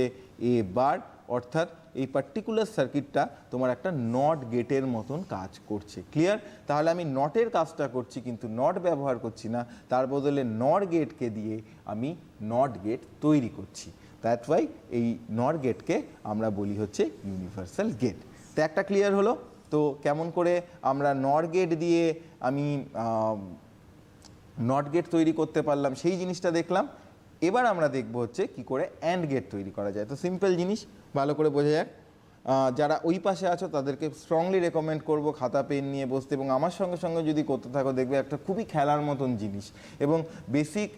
এ বার, অর্থাৎ এই পার্টিকুলার সার্কিটটা তোমার একটা নট গেটের মতন কাজ করছে। ক্লিয়ার? তাহলে আমি নটের কাজটা করছি কিন্তু নট ব্যবহার করছি না, তার বদলে নর গেটকে দিয়ে আমি নট গেট তৈরি করছি। দ্যাট ওয়াই এই নর গেটকে আমরা বলি হচ্ছে ইউনিভার্সাল গেট। তো একটা ক্লিয়ার হলো। তো কেমন করে আমরা নর গেট দিয়ে আমি নট গেট তৈরি করতে পারলাম সেই জিনিসটা দেখলাম। এবার আমরা দেখব হচ্ছে কি করে অ্যান্ড গেট তৈরি করা যায়। তো সিম্পল জিনিস, ভালো করে বোঝা যাক। যারা ওই পাশে আছো তাদেরকে স্ট্রংলি রেকমেন্ড করব খাতা পেন নিয়ে বসতে, এবং আমার সঙ্গে সঙ্গে যদি করতে থাকো দেখবে একটা খুবই খেলার মতন জিনিস, এবং বেসিক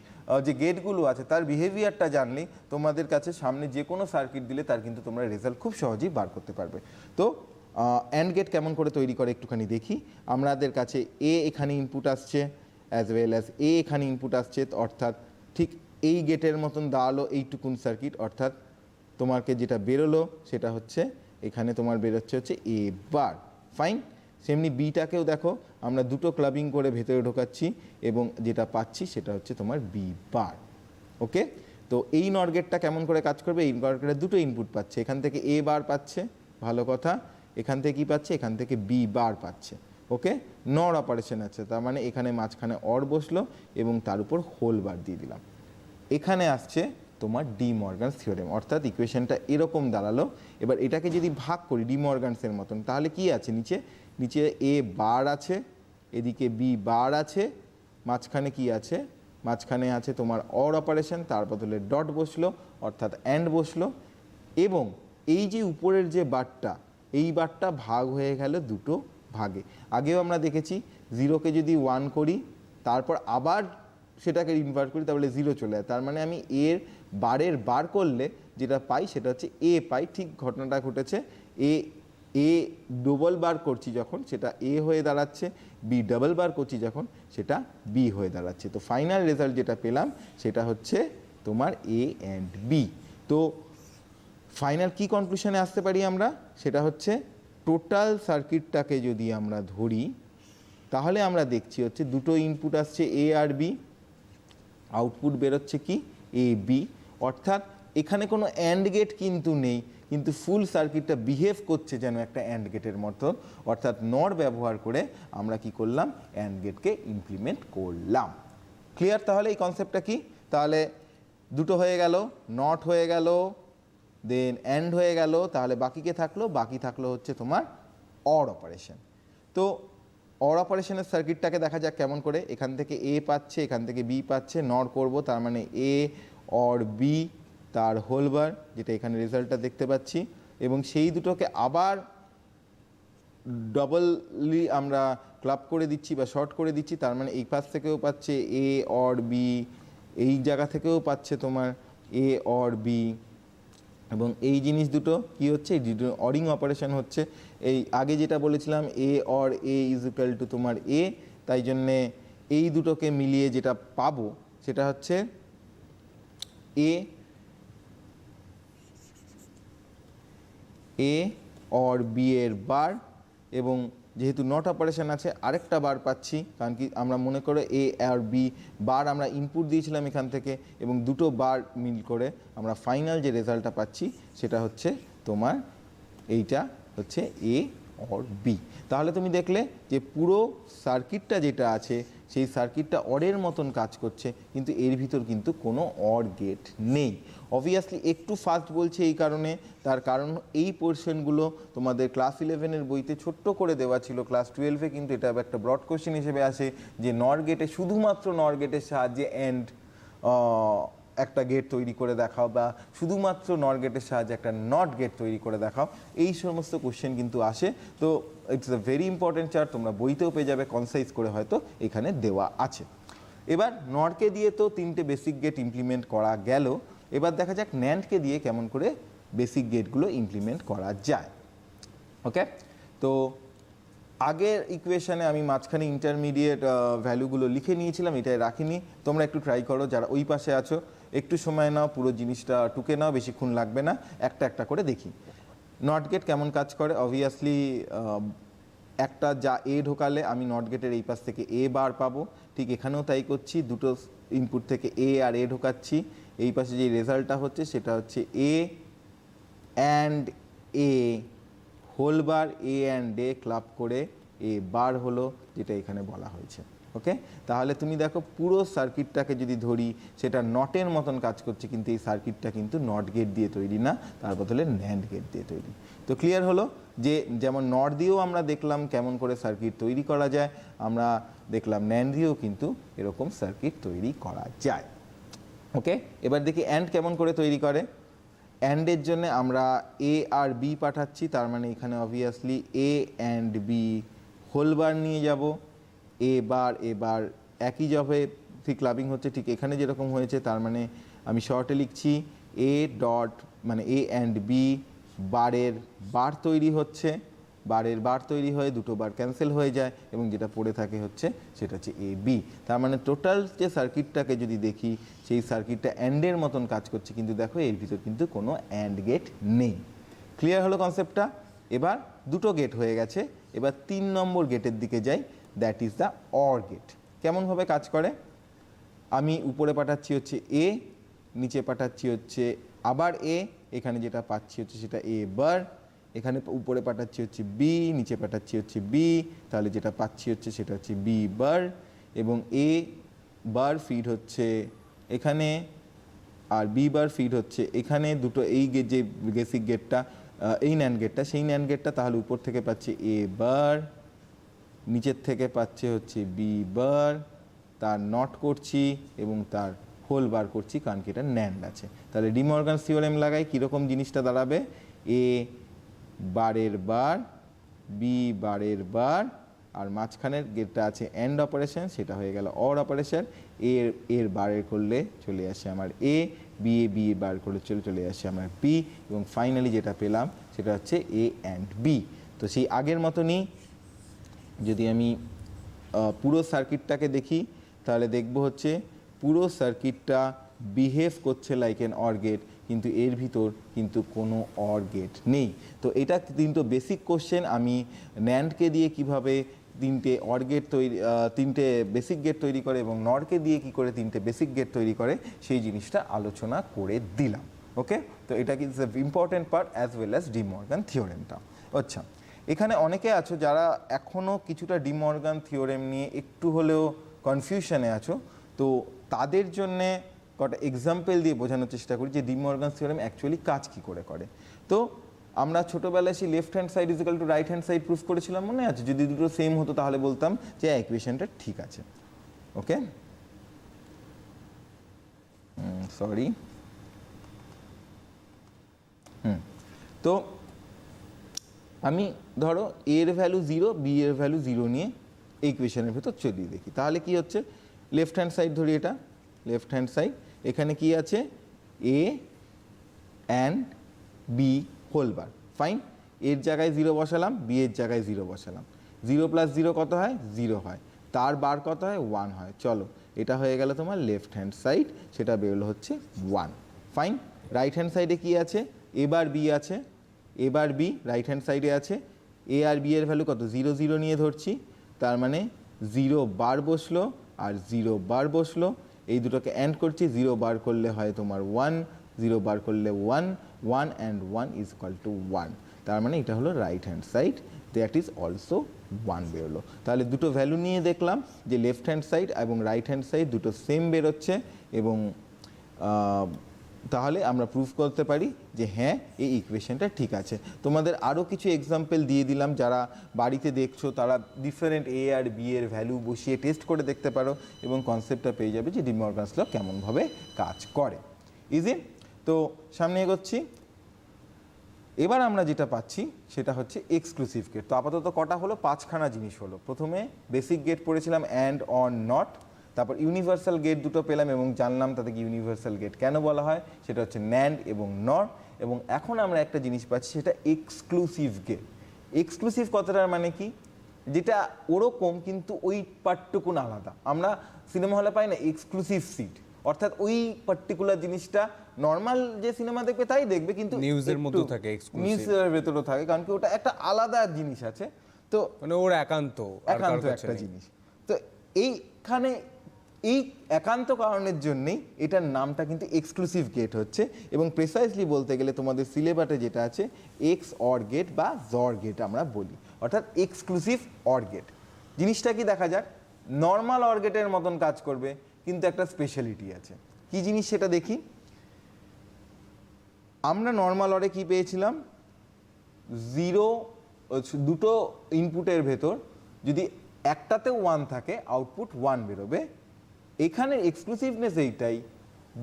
যে গেটগুলো আছে তার বিহেভিয়ারটা জানলে তোমাদের কাছে সামনে যে কোনো সার্কিট দিলে তার কিন্তু তোমরা রেজাল্ট খুব সহজেই বার করতে পারবে। তো অ্যান্ড গেট কেমন করে তৈরি করে একটুখানি দেখি। আমাদের কাছে এ এখানে ইনপুট আসছে, অ্যাজ ওয়েল অ্যাজ এ এখানে ইনপুট আসছে, অর্থাৎ ঠিক এই গেটের মতন দাঁড়ালো এইটুকুন সার্কিট, অর্থাৎ তোমাকে যেটা বেরোলো সেটা হচ্ছে এখানে তোমার বেরোচ্ছে হচ্ছে এ বার। ফাইন। সেমনি বিটাকেও দেখো আমরা দুটো ক্লাবিং করে ভেতরে ঢোকাচ্ছি এবং যেটা পাচ্ছি সেটা হচ্ছে তোমার বি বার। ওকে, তো এই নর গেটটা কেমন করে কাজ করবে? এই নর গেটে দুটো ইনপুট পাচ্ছে, এখান থেকে এ বার পাচ্ছে, ভালো কথা, এখান থেকে কী পাচ্ছে? এখান থেকে বি বার পাচ্ছে। ওকে, নর অপারেশন আছে, তার মানে এখানে মাঝখানে অর বসলো এবং তার উপর হোল বার দিয়ে দিলাম। এখানে আসছে তোমার ডি মর্গানস থিওরেম, অর্থাৎ ইকুয়েশনটা এরকম দাঁড়ালো। এবার এটাকে যদি ভাগ করি ডি মর্গানসের মতন, তাহলে কি আছে? নিচে এ বার আছে, এদিকে বি বার আছে, মাঝখানে কি আছে? মাঝখানে আছে তোমার অর অপারেশন, তার বদলে ডট বসলো, অর্থাৎ অ্যান্ড বসলো, এবং এই যে উপরের যে বারটা, এই বারটা ভাগ হয়ে গেল দুটো ভাগে। আগেও আমরা দেখেছি 0কে যদি 1 করি তারপর আবার সেটাকে ইনভার্ট করি তাহলে 0 চলে যায়, তার মানে আমি এর বারের বার করলে যেটা পাই সেটা হচ্ছে এ পাই। ঠিক ঘটনাটা ঘটেছে, এ ডবল বার করছি যখন সেটা এ হয়ে দাঁড়াচ্ছে, বি ডাবল বার করছি যখন সেটা বি হয়ে দাঁড়াচ্ছে। তো ফাইনাল রেজাল্ট যেটা পেলাম সেটা হচ্ছে তোমার এ অ্যান্ড বি। তো ফাইনাল কি কনক্লুশনে আসতে পারি আমরা? সেটা হচ্ছে টোটাল সার্কিটটাকে যদি আমরা ধরি তাহলে আমরা দেখছি হচ্ছে দুটো ইনপুট আসছে এ আর বি, আউটপুট বেরোচ্ছে কি? এ বি, অর্থাৎ এখানে কোনো অ্যান্ড গেট কিন্তু নেই, কিন্তু ফুল সার্কিটটা বিহেভ করছে যেন একটা অ্যান্ড গেটের মতো, অর্থাৎ নর ব্যবহার করে আমরা কি করলাম? অ্যান্ড গেটকে ইমপ্লিমেন্ট করলাম। ক্লিয়ার? তাহলে এই কনসেপ্টটা কি? তাহলে দুটো হয়ে গেল, নট হয়ে গেল, দেন অ্যান্ড হয়ে গেল, তাহলে বাকিকে থাকলো? বাকি থাকলো হচ্ছে তোমার অর অপারেশন। তো অর অপারেশনের সার্কিটটাকে দেখা যাক কেমন করে। এখান থেকে এ পাচ্ছে, এখান থেকে বি পাচ্ছে, নর করব, তার মানে এ অর বি তার হোলবার, যেটা এখানে রেজাল্টটা দেখতে পাচ্ছি, এবং সেই দুটোকে আবার ডবললি আমরা ক্লাব করে দিচ্ছি বা শর্ট করে দিচ্ছি, তার মানে এই পাশ থেকেও পাচ্ছে এ অর বি, এই জায়গা থেকেও পাচ্ছে তোমার এ অর বি, এবং এই জিনিস দুটো কি হচ্ছে, এই দুটো অরিং অপারেশন হচ্ছে। এই আগে যেটা বলেছিলাম A or A is equal to তোমার এ, তাই জন্যে এই দুটোকে মিলিয়ে যেটা পাবো সেটা হচ্ছে এ অর বি এর বার, এবং যেহেতু নট অপারেশন আছে আরেকটা বার পাচ্ছি, কারণ কি আমরা মনে করে এ আর বি বার আমরা ইনপুট দিয়েছিলাম এখান থেকে, এবং দুটো বার মিল করে আমরা ফাইনাল যে রেজাল্টটা পাচ্ছি সেটা হচ্ছে তোমার এইটা হচ্ছে এ অর বি। তাহলে তুমি দেখলে যে পুরো সার্কিটটা যেটা আছে সেই সার্কিটটা অরের মতন কাজ করছে, কিন্তু এর ভিতর কিন্তু কোনো অর গেট নেই। অবভিয়াসলি একটু ফাস্ট বলছে এই কারণে, তার কারণ এই পোর্শনগুলো তোমাদের ক্লাস 11-এর বইতে ছোট্ট করে দেওয়া ছিল, ক্লাস 12-এ কিন্তু এটা একটা ব্রড কোশ্চেন হিসেবে আসে যে নর গেটে শুধুমাত্র নর গেটের সাহায্যে অ্যান্ড একটা গেট তৈরি করে দেখাও, বা শুধুমাত্র নর গেটের সাহায্যে একটা নট গেট তৈরি করে দেখাও, এই সমস্ত কোশ্চেন কিন্তু আসে। তো it's a very important chart, তোমরা বইতেও পেয়ে যাবে, কনসাইজ করে হয়তো এখানে দেওয়া আছে। এবার নরকে দিয়ে তো তিনটে বেসিক গেট ইমপ্লিমেন্ট করা গেল, এবার দেখা যাক ন্যান্ডকে দিয়ে কেমন করে বেসিক গেটগুলো ইমপ্লিমেন্ট করা যায়। ওকে, তো আগের ইকুয়েশনে আমি মাঝখানে ইন্টারমিডিয়েট ভ্যালুগুলো লিখে নিয়েছিলাম, এটাই রাখিনি, তোমরা একটু ট্রাই করো যারা ওই পাশে আছো, একটু সময় নাও, পুরো জিনিসটা টুকে নাও, বেশিক্ষণ লাগবে না, একটা একটা করে দেখি। নট গেট কেমন কাজ করে, অবভিয়াসলি একটা যা এ ঢোকালে আমি নট গেটের এই পাশ থেকে এ বার পাবো, ঠিক এখানেও তাই করছি, দুটো ইনপুট থেকে এ আর এ ঢোকাচ্ছি, এই পাশে যে রেজাল্টটা হচ্ছে সেটা হচ্ছে A and A whole bar, A and A club করে এ বার হলো, যেটা এখানে বলা হয়েছে। ওকে, তাহলে তুমি দেখো পুরো সার্কিটটাকে যদি ধরি সেটা নটের মতন কাজ করছে, কিন্তু এই সার্কিটটা কিন্তু নট গেট দিয়ে তৈরি না, তার বদলে ন্যান্ড গেট দিয়ে তৈরি। তো ক্লিয়ার হলো যে যেমন নট দিয়েও আমরা দেখলাম কেমন করে সার্কিট তৈরি করা যায়, আমরা দেখলাম ন্যান্ড দিয়েও কিন্তু এরকম সার্কিট তৈরি করা যায়। ওকে, এবার দেখি অ্যান্ড কেমন করে তৈরি করে। অ্যান্ডের জন্য আমরা এ আর বি পাঠাচ্ছি, তার মানে এখানে obviously A and B whole bar নিয়ে যাব, এ বার একই জবে ঠিক ক্লাবিং হচ্ছে, ঠিক এখানে যেরকম হয়েছে, তার মানে আমি শর্টে লিখছি এ ডট, মানে এ অ্যান্ড বি বারের বার তৈরি হচ্ছে, বারের বার তৈরি হয়ে দুটো বার ক্যান্সেল হয়ে যায়, এবং যেটা পড়ে থাকে হচ্ছে সেটা হচ্ছে এ বি। তার মানে টোটাল যে সার্কিটটাকে যদি দেখি সেই সার্কিটটা অ্যান্ডের মতন কাজ করছে, কিন্তু দেখো এর ভিতর কিন্তু কোনো অ্যান্ড গেট নেই। ক্লিয়ার হলো কনসেপ্টটা। এবার দুটো গেট হয়ে গেছে, এবার 3 নম্বর গেটের দিকে যাই, that is the or gate. কেমনভাবে কাজ করে, আমি উপরে পাঠাচ্ছি হচ্ছে এ, নিচে পাঠাচ্ছি হচ্ছে আবার এ, এখানে যেটা পাচ্ছি হচ্ছে সেটা এ বার, এখানে উপরে পাঠাচ্ছি হচ্ছে বি, নিচে পাঠাচ্ছি হচ্ছে বি, তাহলে যেটা পাচ্ছি হচ্ছে সেটা হচ্ছে বি বার, এবং এ বার ফিড হচ্ছে এখানে, আর বি বার ফিড হচ্ছে এখানে, দুটো এই যে বেসিক গেটটা, এই ন্যান্ড গেটটা, সেই ন্যান্ড গেটটা, তাহলে উপর থেকে পাচ্ছে এ বার, নিচের থেকে পাচ্ছে হচ্ছে বি বার, তার নট করছি এবং তার হোল বার করছি, কারণ কি এটা ন্যান্ড আছে। তাহলে ডি মর্গানস থিওরেম লাগাই, কীরকম জিনিসটা দাঁড়াবে, এ বারের বার, বি বারের বার, আর মাঝখানের গেটটা আছে অ্যান্ড অপারেশন, সেটা হয়ে গেল অর অপারেশন, এর বারের করলে চলে আসে আমার এ, বি বার করলে চলে আসে আমার বি, এবং ফাইনালি যেটা পেলাম সেটা হচ্ছে এ অ্যান্ড বি। তো সেই আগের মতনই যদি আমি পুরো সার্কিটটাকে দেখি, তাহলে দেখব হচ্ছে পুরো সার্কিটটা বিহেভ করছে লাইক এন অর গেট, কিন্তু এর ভিতর কিন্তু কোনো অর গেট নেই। তো এটা কিন্তু বেসিক কোশ্চেন, আমি ন্যান্ডকে দিয়ে কিভাবে তিনটে অর গেট তৈরি, তিনটে বেসিক গেট তৈরি করে, এবং নরকে দিয়ে কি করে তিনটে বেসিক গেট তৈরি করে, সেই জিনিসটা আলোচনা করে দিলাম। ওকে, তো এটা কিন্তু important part as well as De Morgan থিওরেমটা। আচ্ছা, এখানে অনেকে আছো যারা এখনও কিছুটা ডি মর্গান থিওরেম নিয়ে একটু হলেও কনফিউশনে আছো, তো তাদের জন্যে কটা এক্সাম্পল দিয়ে বোঝানোর চেষ্টা করি যে ডি মর্গান থিওরেম অ্যাকচুয়ালি কাজ কী করে করে। তো আমরা ছোটোবেলায় সেই left hand side is equal to right hand side proof করেছিলাম, মনে আছে? যদি দুটো সেম হতো তাহলে বলতাম যে ইকুয়েশনটা ঠিক আছে। ওকে, সরি, তো আমি ধরো এর ভ্যালু 0, বি এর ভ্যালু 0 নিয়ে এই ইকুয়েশনের ভেতর চলিয়ে দেখি, তাহলে কি হচ্ছে, লেফট হ্যান্ড সাইড ধরি, এটা লেফট হ্যান্ড সাইড, এখানে কি আছে, A and B whole bar, fine. এর জায়গায় 0 বসালাম, বি এর জায়গায় 0 বসালাম, 0 + 0 কত হয়, 0 হয়, তার বার কত হয়, 1 হয়। চলো, এটা হয়ে গেল তোমার লেফট হ্যান্ড সাইড, সেটা বেরোলো হচ্ছে 1, ফাইন। রাইট হ্যান্ড সাইডে কি আছে, এবার বি আছে, এবার বি রাইট হ্যান্ড সাইডে আছে, এ আর বি এর ভ্যালু কত, 0 0 নিয়ে ধরছি, তার মানে 0 বার বসলো আর 0 বার বসলো, এই দুটোকে অ্যান্ড করছি, 0 বার করলে হয় তোমার 1, 0 বার করলে 1, 1 and 1 is equal to 1, তার মানে এটা হলো right hand side, that is also 1 বেরোলো। তাহলে দুটো ভ্যালু নিয়ে দেখলাম যে লেফট হ্যান্ড সাইড এবং রাইট হ্যান্ড সাইড দুটো সেম বেরোচ্ছে, এবং তাহলে আমরা প্রুফ করতে পারি যে হ্যাঁ, এই ইকুয়েশনটা ঠিক আছে। তোমাদের আরও কিছু এক্সাম্পল দিয়ে দিলাম, যারা বাড়িতে দেখছো তারা ডিফারেন্ট এ আর বি এর ভ্যালু বসিয়ে টেস্ট করে দেখতে পারো এবং কনসেপ্টটা পেয়ে যাবে যে ডি মর্গানস ল কেমনভাবে কাজ করে। ইজি? তো সামনে এগোচ্ছি। এবার আমরা যেটা পাচ্ছি সেটা হচ্ছে এক্সক্লুসিভ গেট। তো আপাতত কটা হলো, 5খানা জিনিস হলো। প্রথমে বেসিক গেট পড়েছিলাম অ্যান্ড, অর, নট, তারপর ইউনিভার্সাল গেট দুটো পেলাম এবং জানলাম তাদেরকে ইউনিভার্সাল গেট কেন বলা হয়, সেটা হচ্ছে ন্যান্ড এবং নর। এবং এখন আমরা একটা জিনিস পাচ্ছি, সেটা এক্সক্লুসিভ গেট। এক্সক্লুসিভ কথাটার মানে কি, যেটা ওরকম কিন্তু ওই পার্টটুকুন আলাদা। আমরা সিনেমা হলে পাই না এক্সক্লুসিভ সিট, অর্থাৎ ওই পার্টিকুলার জিনিসটা নর্মাল যে সিনেমা দেখবে তাই দেখবে, কিন্তু নিউজের মধ্যে থাকে exclusive। নিউজের ভেতরেও থাকে, কারণ কি ওটা একটা আলাদা জিনিস আছে। তো মানে ওর একান্ত আর কারোর কাছে একটা নেই। জিনিস। তো এইখানে এই একান্ত কারণের জন্যই এটার নামটা কিন্তু এক্সক্লুসিভ গেট হচ্ছে। এবং প্রেসাইজলি বলতে গেলে তোমাদের সিলেবাসে যেটা আছে এক্স অর গেট বা জর গেট আমরা বলি, অর্থাৎ এক্সক্লুসিভ অর গেট। জিনিসটা কি দেখা যাক, নর্মাল অর গেটের মতন কাজ করবে, কিন্তু একটা স্পেশালিটি আছে। কি জিনিস সেটা দেখি। আমরা নর্মাল অরে কি পেয়েছিলাম, 0 দুটো ইনপুটের ভেতর যদি একটাতে 1 থাকে আউটপুট 1 বেরোবে। এখানে এক্সক্লুসিভনেস এইটাই,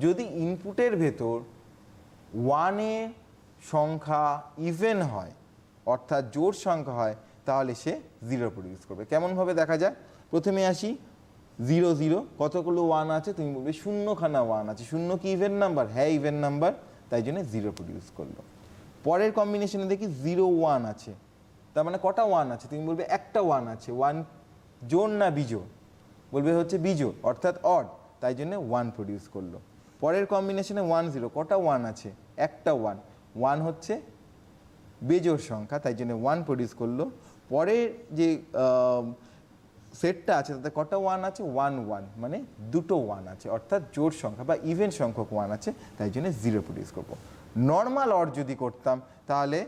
যদি ইনপুটের ভেতর 1-এর সংখ্যা ইভেন হয়, অর্থাৎ জোড় সংখ্যা হয়, তাহলে সে 0 প্রডিউস করবে। কেমনভাবে দেখা যায়, প্রথমে আসি 0 0, কতগুলো 1 আছে, তুমি বলবে 0খানা 1 আছে। 0 কি ইভেন নাম্বার? হ্যাঁ ইভেন নাম্বার, তাই জন্য 0 প্রডিউস করলো। পরের কম্বিনেশনে দেখি 0 1 আছে, তার মানে কটা 1 আছে, তুমি বলবে একটা 1 আছে। 1 জোড় না বিজোড়? বলবে হচ্ছে বিজোড়, অর্থাৎ অড, তাই জন্য 1 প্রডিউস করলো। পরের কম্বিনেশনে 1 0, কটা 1 আছে, একটা 1, 1 হচ্ছে বেজোড় সংখ্যা, তাই জন্য 1 প্রডিউস করলো। পরের যে সেটটা আছে তাতে কটা 1 আছে, 1 1, মানে দুটো 1 আছে, অর্থাৎ জোড় সংখ্যা বা ইভেন সংখ্যক 1 আছে, তাই জন্য 0 প্রডিউস করবো। নর্মাল অর যদি করতাম তাহলে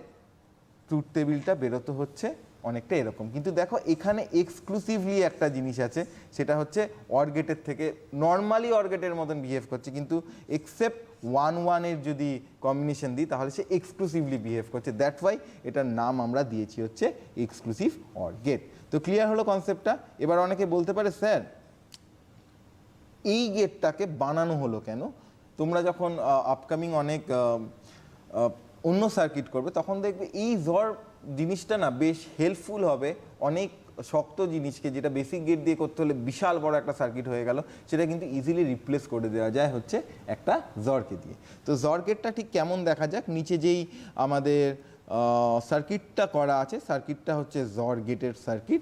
ট্রুথ টেবিলটা বেরোতে হচ্ছে অনেকটা এরকম। কিন্তু দেখো এখানে এক্সক্লুসিভলি একটা জিনিস আছে, সেটা হচ্ছে অর গেটের থেকে নর্মালি অর গেটের মতন বিহেভ করছে, কিন্তু এক্সেপ্ট 1 1 এর যদি কম্বিনেশন দিই তাহলে সে এক্সক্লুসিভলি বিহেভ করছে। দ্যাট ওয়াই এটার নাম আমরা দিয়েছি হচ্ছে এক্সক্লুসিভ অর গেট। তো ক্লিয়ার হলো কনসেপ্টটা। এবার অনেকে বলতে পারে, স্যার এই গেটটাকে বানানো হলো কেন? তোমরা যখন আপকামিং অনেক অন্য সার্কিট করবে তখন দেখবে এই জর জিনিসটা না বেশ হেল্পফুল হবে অনেক শক্ত জিনিসকে, যেটা বেসিক গেট দিয়ে করতে হলে বিশাল বড় একটা সার্কিট হয়ে গেল, সেটা কিন্তু ইজিলি রিপ্লেস করে দেওয়া যায় হচ্ছে একটা জরকে দিয়ে। তো জর গেটটা ঠিক কেমন দেখা যাক। নিচে যেই আমাদের সার্কিটটা করা আছে, সার্কিটটা হচ্ছে জর গেটের সার্কিট।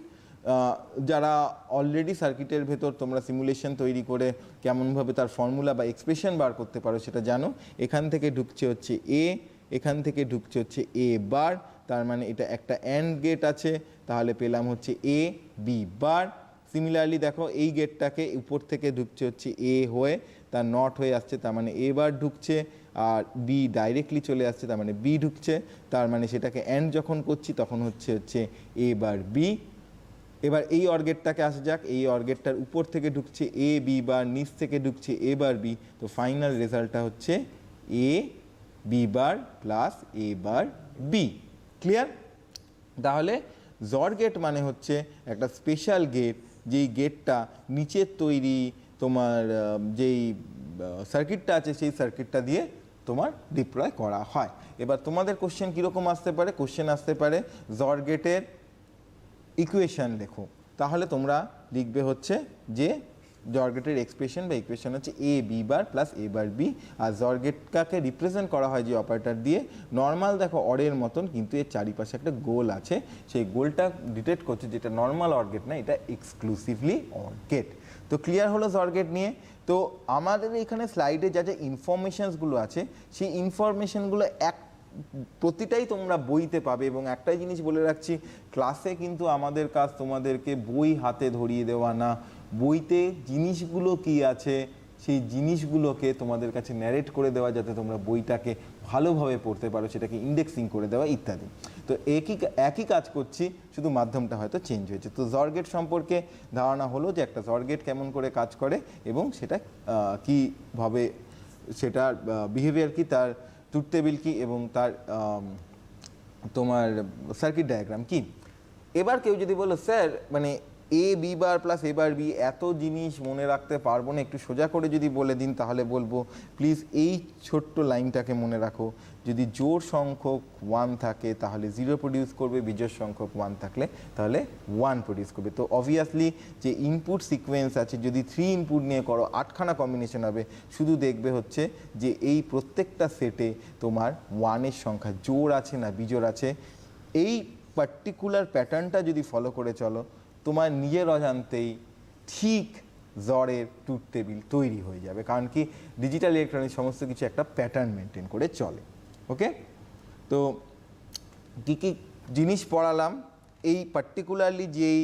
যারা অলরেডি সার্কিটের ভেতর তোমরা সিমুলেশন তৈরি করে কেমনভাবে তার ফর্মুলা বা এক্সপ্রেশন বার করতে পারো সেটা জানো। এখান থেকে ঢুকছে হচ্ছে এ, এখান থেকে ঢুকছে হচ্ছে এ বার, তার মানে এটা একটা অ্যান্ড গেট আছে, তাহলে পেলাম হচ্ছে এ বি বার। সিমিলারলি দেখো এই গেটটাকে উপর থেকে ঢুকছে হচ্ছে এ হয়ে, তার নট হয়ে আসছে, তার মানে এ বার ঢুকছে, আর বি ডাইরেক্টলি চলে আসছে, তার মানে বি ঢুকছে, তার মানে সেটাকে অ্যান্ড যখন করছি তখন হচ্ছে এ বার বি। এবার এই অর গেটটাকে আসা যাক, এই অর গেটটার উপর থেকে ঢুকছে এ বি বার, নিচ থেকে ঢুকছে এ বার বি, তো ফাইনাল রেজাল্টটা হচ্ছে A B bar plus A bar B. Clear? তাহলে জর গেট মানে হচ্ছে একটা স্পেশাল গেট, যেই গেটটা নিচের তৈরি তোমার যেই সার্কিটটা আছে সেই সার্কিটটা দিয়ে তোমার ডিপ্লয় করা হয়। এবার তোমাদের কোশ্চেন কীরকম আসতে পারে, কোশ্চেন আসতে পারে জর গেটের ইকুয়েশন লেখো, তাহলে তোমরা লিখবে হচ্ছে যে জর গেটের এক্সপ্রেশন বা ইকুয়েশন হচ্ছে A B bar plus A bar B, আর জর গেটটাকে রিপ্রেজেন্ট করা হয় যে অপারেটর দিয়ে নর্মাল দেখো অরের মতন, কিন্তু এর চারিপাশে একটা গোল আছে, সেই গোলটা ডিটেক্ট করছে যেটা নর্মাল অর গেট না, এটা এক্সক্লুসিভলি অর গেট। তো ক্লিয়ার হলো জর গেট নিয়ে। তো আমাদের এখানে স্লাইডে যা যা ইনফরমেশনসগুলো আছে সেই ইনফরমেশনগুলো প্রতিটাই তোমরা বইতে পাবে। এবং একটাই জিনিস বলে রাখছি, ক্লাসে কিন্তু আমাদের কাজ তোমাদেরকে বই হাতে ধরিয়ে দেওয়া না, বইতে জিনিসগুলো কি আছে সেই জিনিসগুলোকে তোমাদের কাছে ন্যারেট করে দেওয়া, যাতে তোমরা বইটাকে ভালোভাবে পড়তে পারো, সেটাকে ইন্ডেক্সিং করে দেওয়া ইত্যাদি। তো একই কাজ করছি, শুধু মাধ্যমটা হয়তো চেঞ্জ হয়েছে। তো জর গেট সম্পর্কে ধারণা হলো যে একটা জর গেট কেমন করে কাজ করে এবং সেটা কীভাবে, সেটার বিহেভিয়ার কি, তার ট্রুথ টেবিল কি এবং তার তোমার সার্কিট ডায়াগ্রাম কি। এবার কেউ যদি বলো স্যার মানে A B bar plus A bar B এত জিনিস মনে রাখতে পারবো না, একটু সোজা করে যদি বলে দিন, তাহলে বলবো প্লিজ এই ছোট্ট লাইনটাকে মনে রাখো, যদি জোড় সংখ্যক 1 থাকে তাহলে 0 প্রডিউস করবে, বিজোড় সংখ্যক 1 থাকলে তাহলে 1 প্রডিউস করবে। তো অবভিয়াসলি যে ইনপুট সিকোয়েন্স আছে, যদি 3 ইনপুট নিয়ে করো 8খানা কম্বিনেশন হবে, শুধু দেখবে হচ্ছে যে এই প্রত্যেকটা সেটে তোমার 1-এর সংখ্যা জোড় আছে না বিজোড় আছে। এই পার্টিকুলার প্যাটার্নটা যদি ফলো করে চলো, তোমার নিজের অজান্তেই ঠিক জরের ট্রুথ টেবিল তৈরি হয়ে যাবে, কারণ কি ডিজিটাল ইলেকট্রনিক্স সমস্ত কিছু একটা প্যাটার্ন মেনটেন করে চলে। ওকে, তো কী কী জিনিস পড়ালাম, এই পার্টিকুলারলি যেই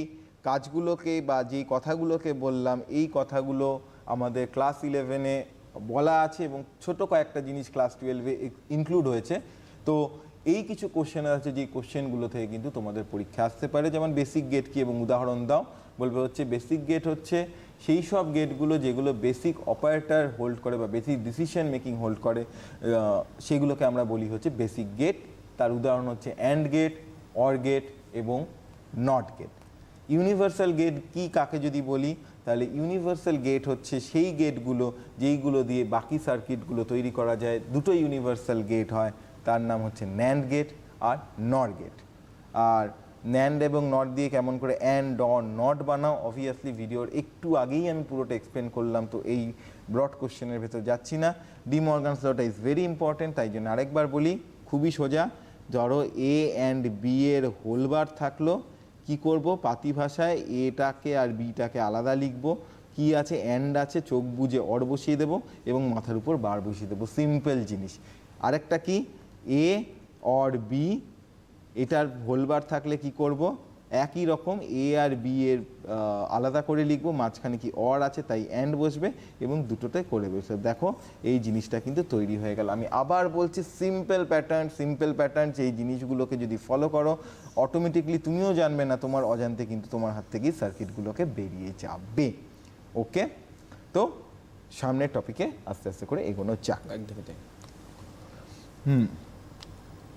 কাজগুলোকে বা যেই কথাগুলোকে বললাম, এই কথাগুলো আমাদের ক্লাস 11-এ বলা আছে এবং ছোট কয়েকটা জিনিস ক্লাস 12-এ ইনক্লুড হয়েছে। তো এই কিছু কোশ্চেন আছে, যে কোশ্চেনগুলো থেকে কিন্তু তোমাদের পরীক্ষা আসতে পারে। যেমন বেসিক গেট কি এবং উদাহরণ দাও, বলবে হচ্ছে বেসিক গেট হচ্ছে সেই সব গেটগুলো যেগুলো বেসিক অপারেটর হোল্ড করে বা বেসিক ডিসিশন মেকিং হোল্ড করে, সেগুলোকে আমরা বলি হচ্ছে বেসিক গেট। তার উদাহরণ হচ্ছে অ্যান্ড গেট, অর গেট এবং নট গেট। ইউনিভার্সাল গেট কি কাকে যদি বলি, তাহলে ইউনিভার্সাল গেট হচ্ছে সেই গেটগুলো যেইগুলো দিয়ে বাকি সার্কিটগুলো তৈরি করা যায়, দুটো ইউনিভার্সাল গেট হয়, তার নাম হচ্ছে ন্যান্ড গেট আর নর গেট। আর ন্যান্ড এবং নট দিয়ে কেমন করে অ্যান্ড অর নট বানাও, অবভিয়াসলি ভিডিওর একটু আগেই আমি পুরোটা এক্সপ্লেন করলাম, তো এই ব্রড কোশ্চেনের ভেতর যাচ্ছি না। ডি মর্গানস লটা ইজ ভেরি ইম্পর্টেন্ট, তাই জন্য আরেকবার বলি, খুবই সোজা। ধরো এ অ্যান্ড বি এর হোলবার থাকলো, কি করব, পাতি ভাষায় এটাকে আর বিটাকে আলাদা লিখব, কি আছে অ্যান্ড আছে, চোখ বুজে অর বসিয়ে দেবো এবং মাথার উপর বার বসিয়ে দেবো, সিম্পল জিনিস। আরেকটা কি, এ অর বি, এটার হোলবার থাকলে কি করব, একই রকম এ আর বি এর আলাদা করে লিখবো, মাঝখানে কি অর আছে তাই অ্যান্ড বসবে এবং দুটোতে করে বসবে। দেখো এই জিনিসটা কিন্তু তৈরি হয়ে গেল। আমি আবার বলছি, সিম্পল প্যাটার্ন, এই জিনিসগুলোকে যদি ফলো করো, অটোমেটিকলি তুমিও জানবে না, তোমার অজান্তে কিন্তু তোমার হাত থেকেই সার্কিটগুলোকে বেরিয়ে যাবে। ওকে, তো সামনের টপিকে আস্তে আস্তে করে এগোনো যাক। একদমই তাই।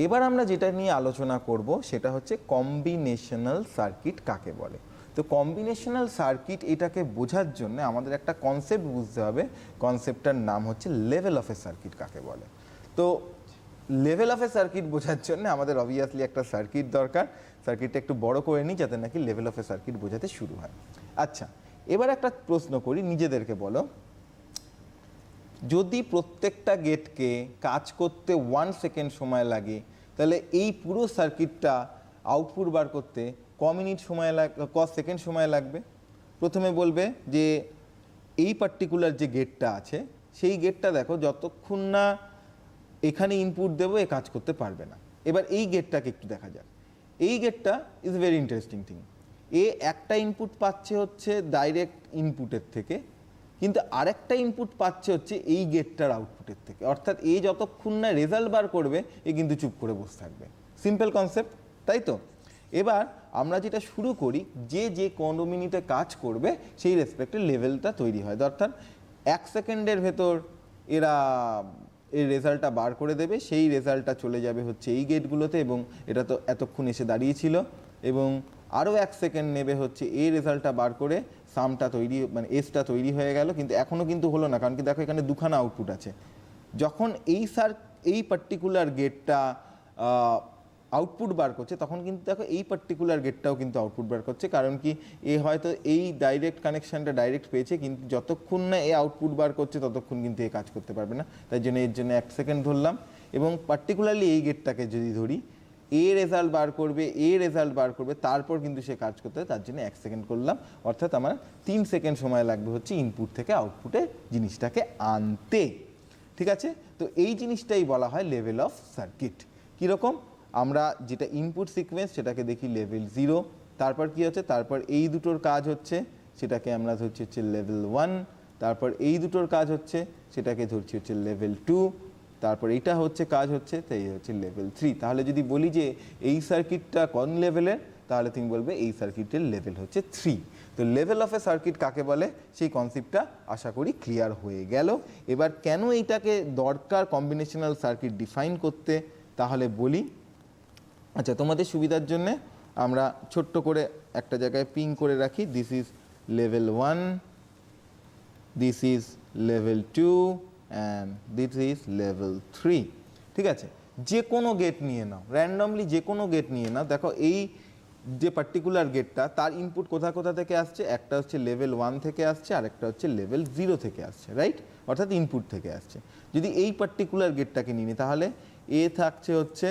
এবার আমরা যেটা নিয়ে আলোচনা করব সেটা হচ্ছে কম্বিনেশনাল সার্কিট কাকে বলে। তো কম্বিনেশনাল সার্কিট এটাকে বোঝার জন্য আমাদের একটা কনসেপ্ট বুঝতে হবে, কনসেপ্টটার নাম হচ্ছে লেভেল অফ এ সার্কিট কাকে বলে। তো লেভেল অফ এ সার্কিট বোঝার জন্য আমাদের অবভিয়াসলি একটা সার্কিট দরকার, সার্কিটটা একটু বড় করে নিই যাতে নাকি লেভেল অফ এ সার্কিট বোঝাতে শুরু হয়। আচ্ছা, এবার একটা প্রশ্ন করি, নিজেদেরকে বলো, যদি প্রত্যেকটা গেটকে কাজ করতে 1 সেকেন্ড সময় লাগে, তাহলে এই পুরো সার্কিটটা আউটপুট বার করতে ক সেকেন্ড সময় লাগবে? প্রথমে বলবে যে এই পার্টিকুলার যে গেটটা আছে সেই গেটটা দেখো, যতক্ষণ না এখানে ইনপুট দেবো এ কাজ করতে পারবে না। এবার এই গেটটাকে একটু দেখা যাক। এই গেটটা ইজ ভেরি ইন্টারেস্টিং থিং। এ একটা ইনপুট পাচ্ছে হচ্ছে ডাইরেক্ট ইনপুটের থেকে, কিন্তু আরেকটা ইনপুট পাচ্ছে হচ্ছে এই গেটটার আউটপুটের থেকে। অর্থাৎ এ যতক্ষণ না রেজাল্ট বার করবে এ কিন্তু চুপ করে বসে থাকবে। সিম্পল কনসেপ্ট, তাই তো? এবার আমরা যেটা শুরু করি, যে কোনো মিনিটে কাজ করবে সেই রেসপেক্টে লেভেলটা তৈরি হয়। অর্থাৎ 1 সেকেন্ডের ভেতর এরা এর রেজাল্টটা বার করে দেবে, সেই রেজাল্টটা চলে যাবে হচ্ছে এই গেটগুলোতে এবং এটা তো এতক্ষণ এসে দাঁড়িয়েছিল, এবং আরও 1 সেকেন্ড নেবে হচ্ছে এই রেজাল্টটা বার করে সামটা তৈরি, মানে এসটা তৈরি হয়ে গেল, কিন্তু এখনও কিন্তু হলো না, কারণ কি দেখো এখানে দুখানা আউটপুট আছে। যখন এই পার্টিকুলার গেটটা আউটপুট বার করছে, তখন কিন্তু দেখো এই পার্টিকুলার গেটটাও কিন্তু আউটপুট বার করছে। কারণ কি, এ হয়তো এই ডাইরেক্ট কানেকশনটা ডাইরেক্ট পেয়েছে, কিন্তু যতক্ষণ না এ আউটপুট বার করছে ততক্ষণ কিন্তু এ কাজ করতে পারবে না। তাই জন্য এর জন্য 1 সেকেন্ড ধরলাম। এবং পার্টিকুলারলি এই গেটটাকে যদি ধরি, এ রেজাল্ট বার করবে, তারপর কিন্তু সে কাজ করতে হয়, তার জন্য 1 সেকেন্ড করলাম। অর্থাৎ আমার 3 সেকেন্ড সময় লাগবে হচ্ছে ইনপুট থেকে আউটপুটে জিনিসটাকে আনতে। ঠিক আছে, তো এই জিনিসটাই বলা হয় লেভেল অফ সার্কিট। কীরকম, আমরা যেটা ইনপুট সিকোয়েন্স সেটাকে দেখি লেভেল 0, তারপর কি হচ্ছে, তারপর এই দুটোর কাজ হচ্ছে সেটাকে আমরা ধরছি হচ্ছে লেভেল 1, তারপর এই দুটোর কাজ হচ্ছে সেটাকে ধরছি হচ্ছে লেভেল 2, তারপর এইটা হচ্ছে কাজ হচ্ছে, তাই হচ্ছে লেভেল 3। তাহলে যদি বলি যে এই সার্কিটটা কোন লেভেলের, তাহলে তুমি বলবে এই সার্কিটের লেভেল হচ্ছে 3। তো লেভেল অফ এ সার্কিট কাকে বলে সেই কনসেপ্টটা আশা করি ক্লিয়ার হয়ে গেল। এবার কেন এইটাকে দরকার কম্বিনেশনাল সার্কিট ডিফাইন করতে, তাহলে বলি। আচ্ছা, তোমাদের সুবিধার জন্য আমরা ছোট্ট করে একটা জায়গায় পিং করে রাখি, this is level 1, this is level 2 and this is level 3। ঠিক আছে, যে কোনো গেট নিয়ে নাও, র্যান্ডমলি যে কোনো গেট নিয়ে নাও। দেখো এই যে পার্টিকুলার গেটটা, তার ইনপুট কোথা থেকে আসছে, একটা হচ্ছে লেভেল 1 থেকে আসছে, আর একটা হচ্ছে লেভেল 0 থেকে আসছে, রাইট? অর্থাৎ ইনপুট থেকে আসছে। যদি এই পার্টিকুলার গেটটাকে নিই, তাহলে এ থাকছে হচ্ছে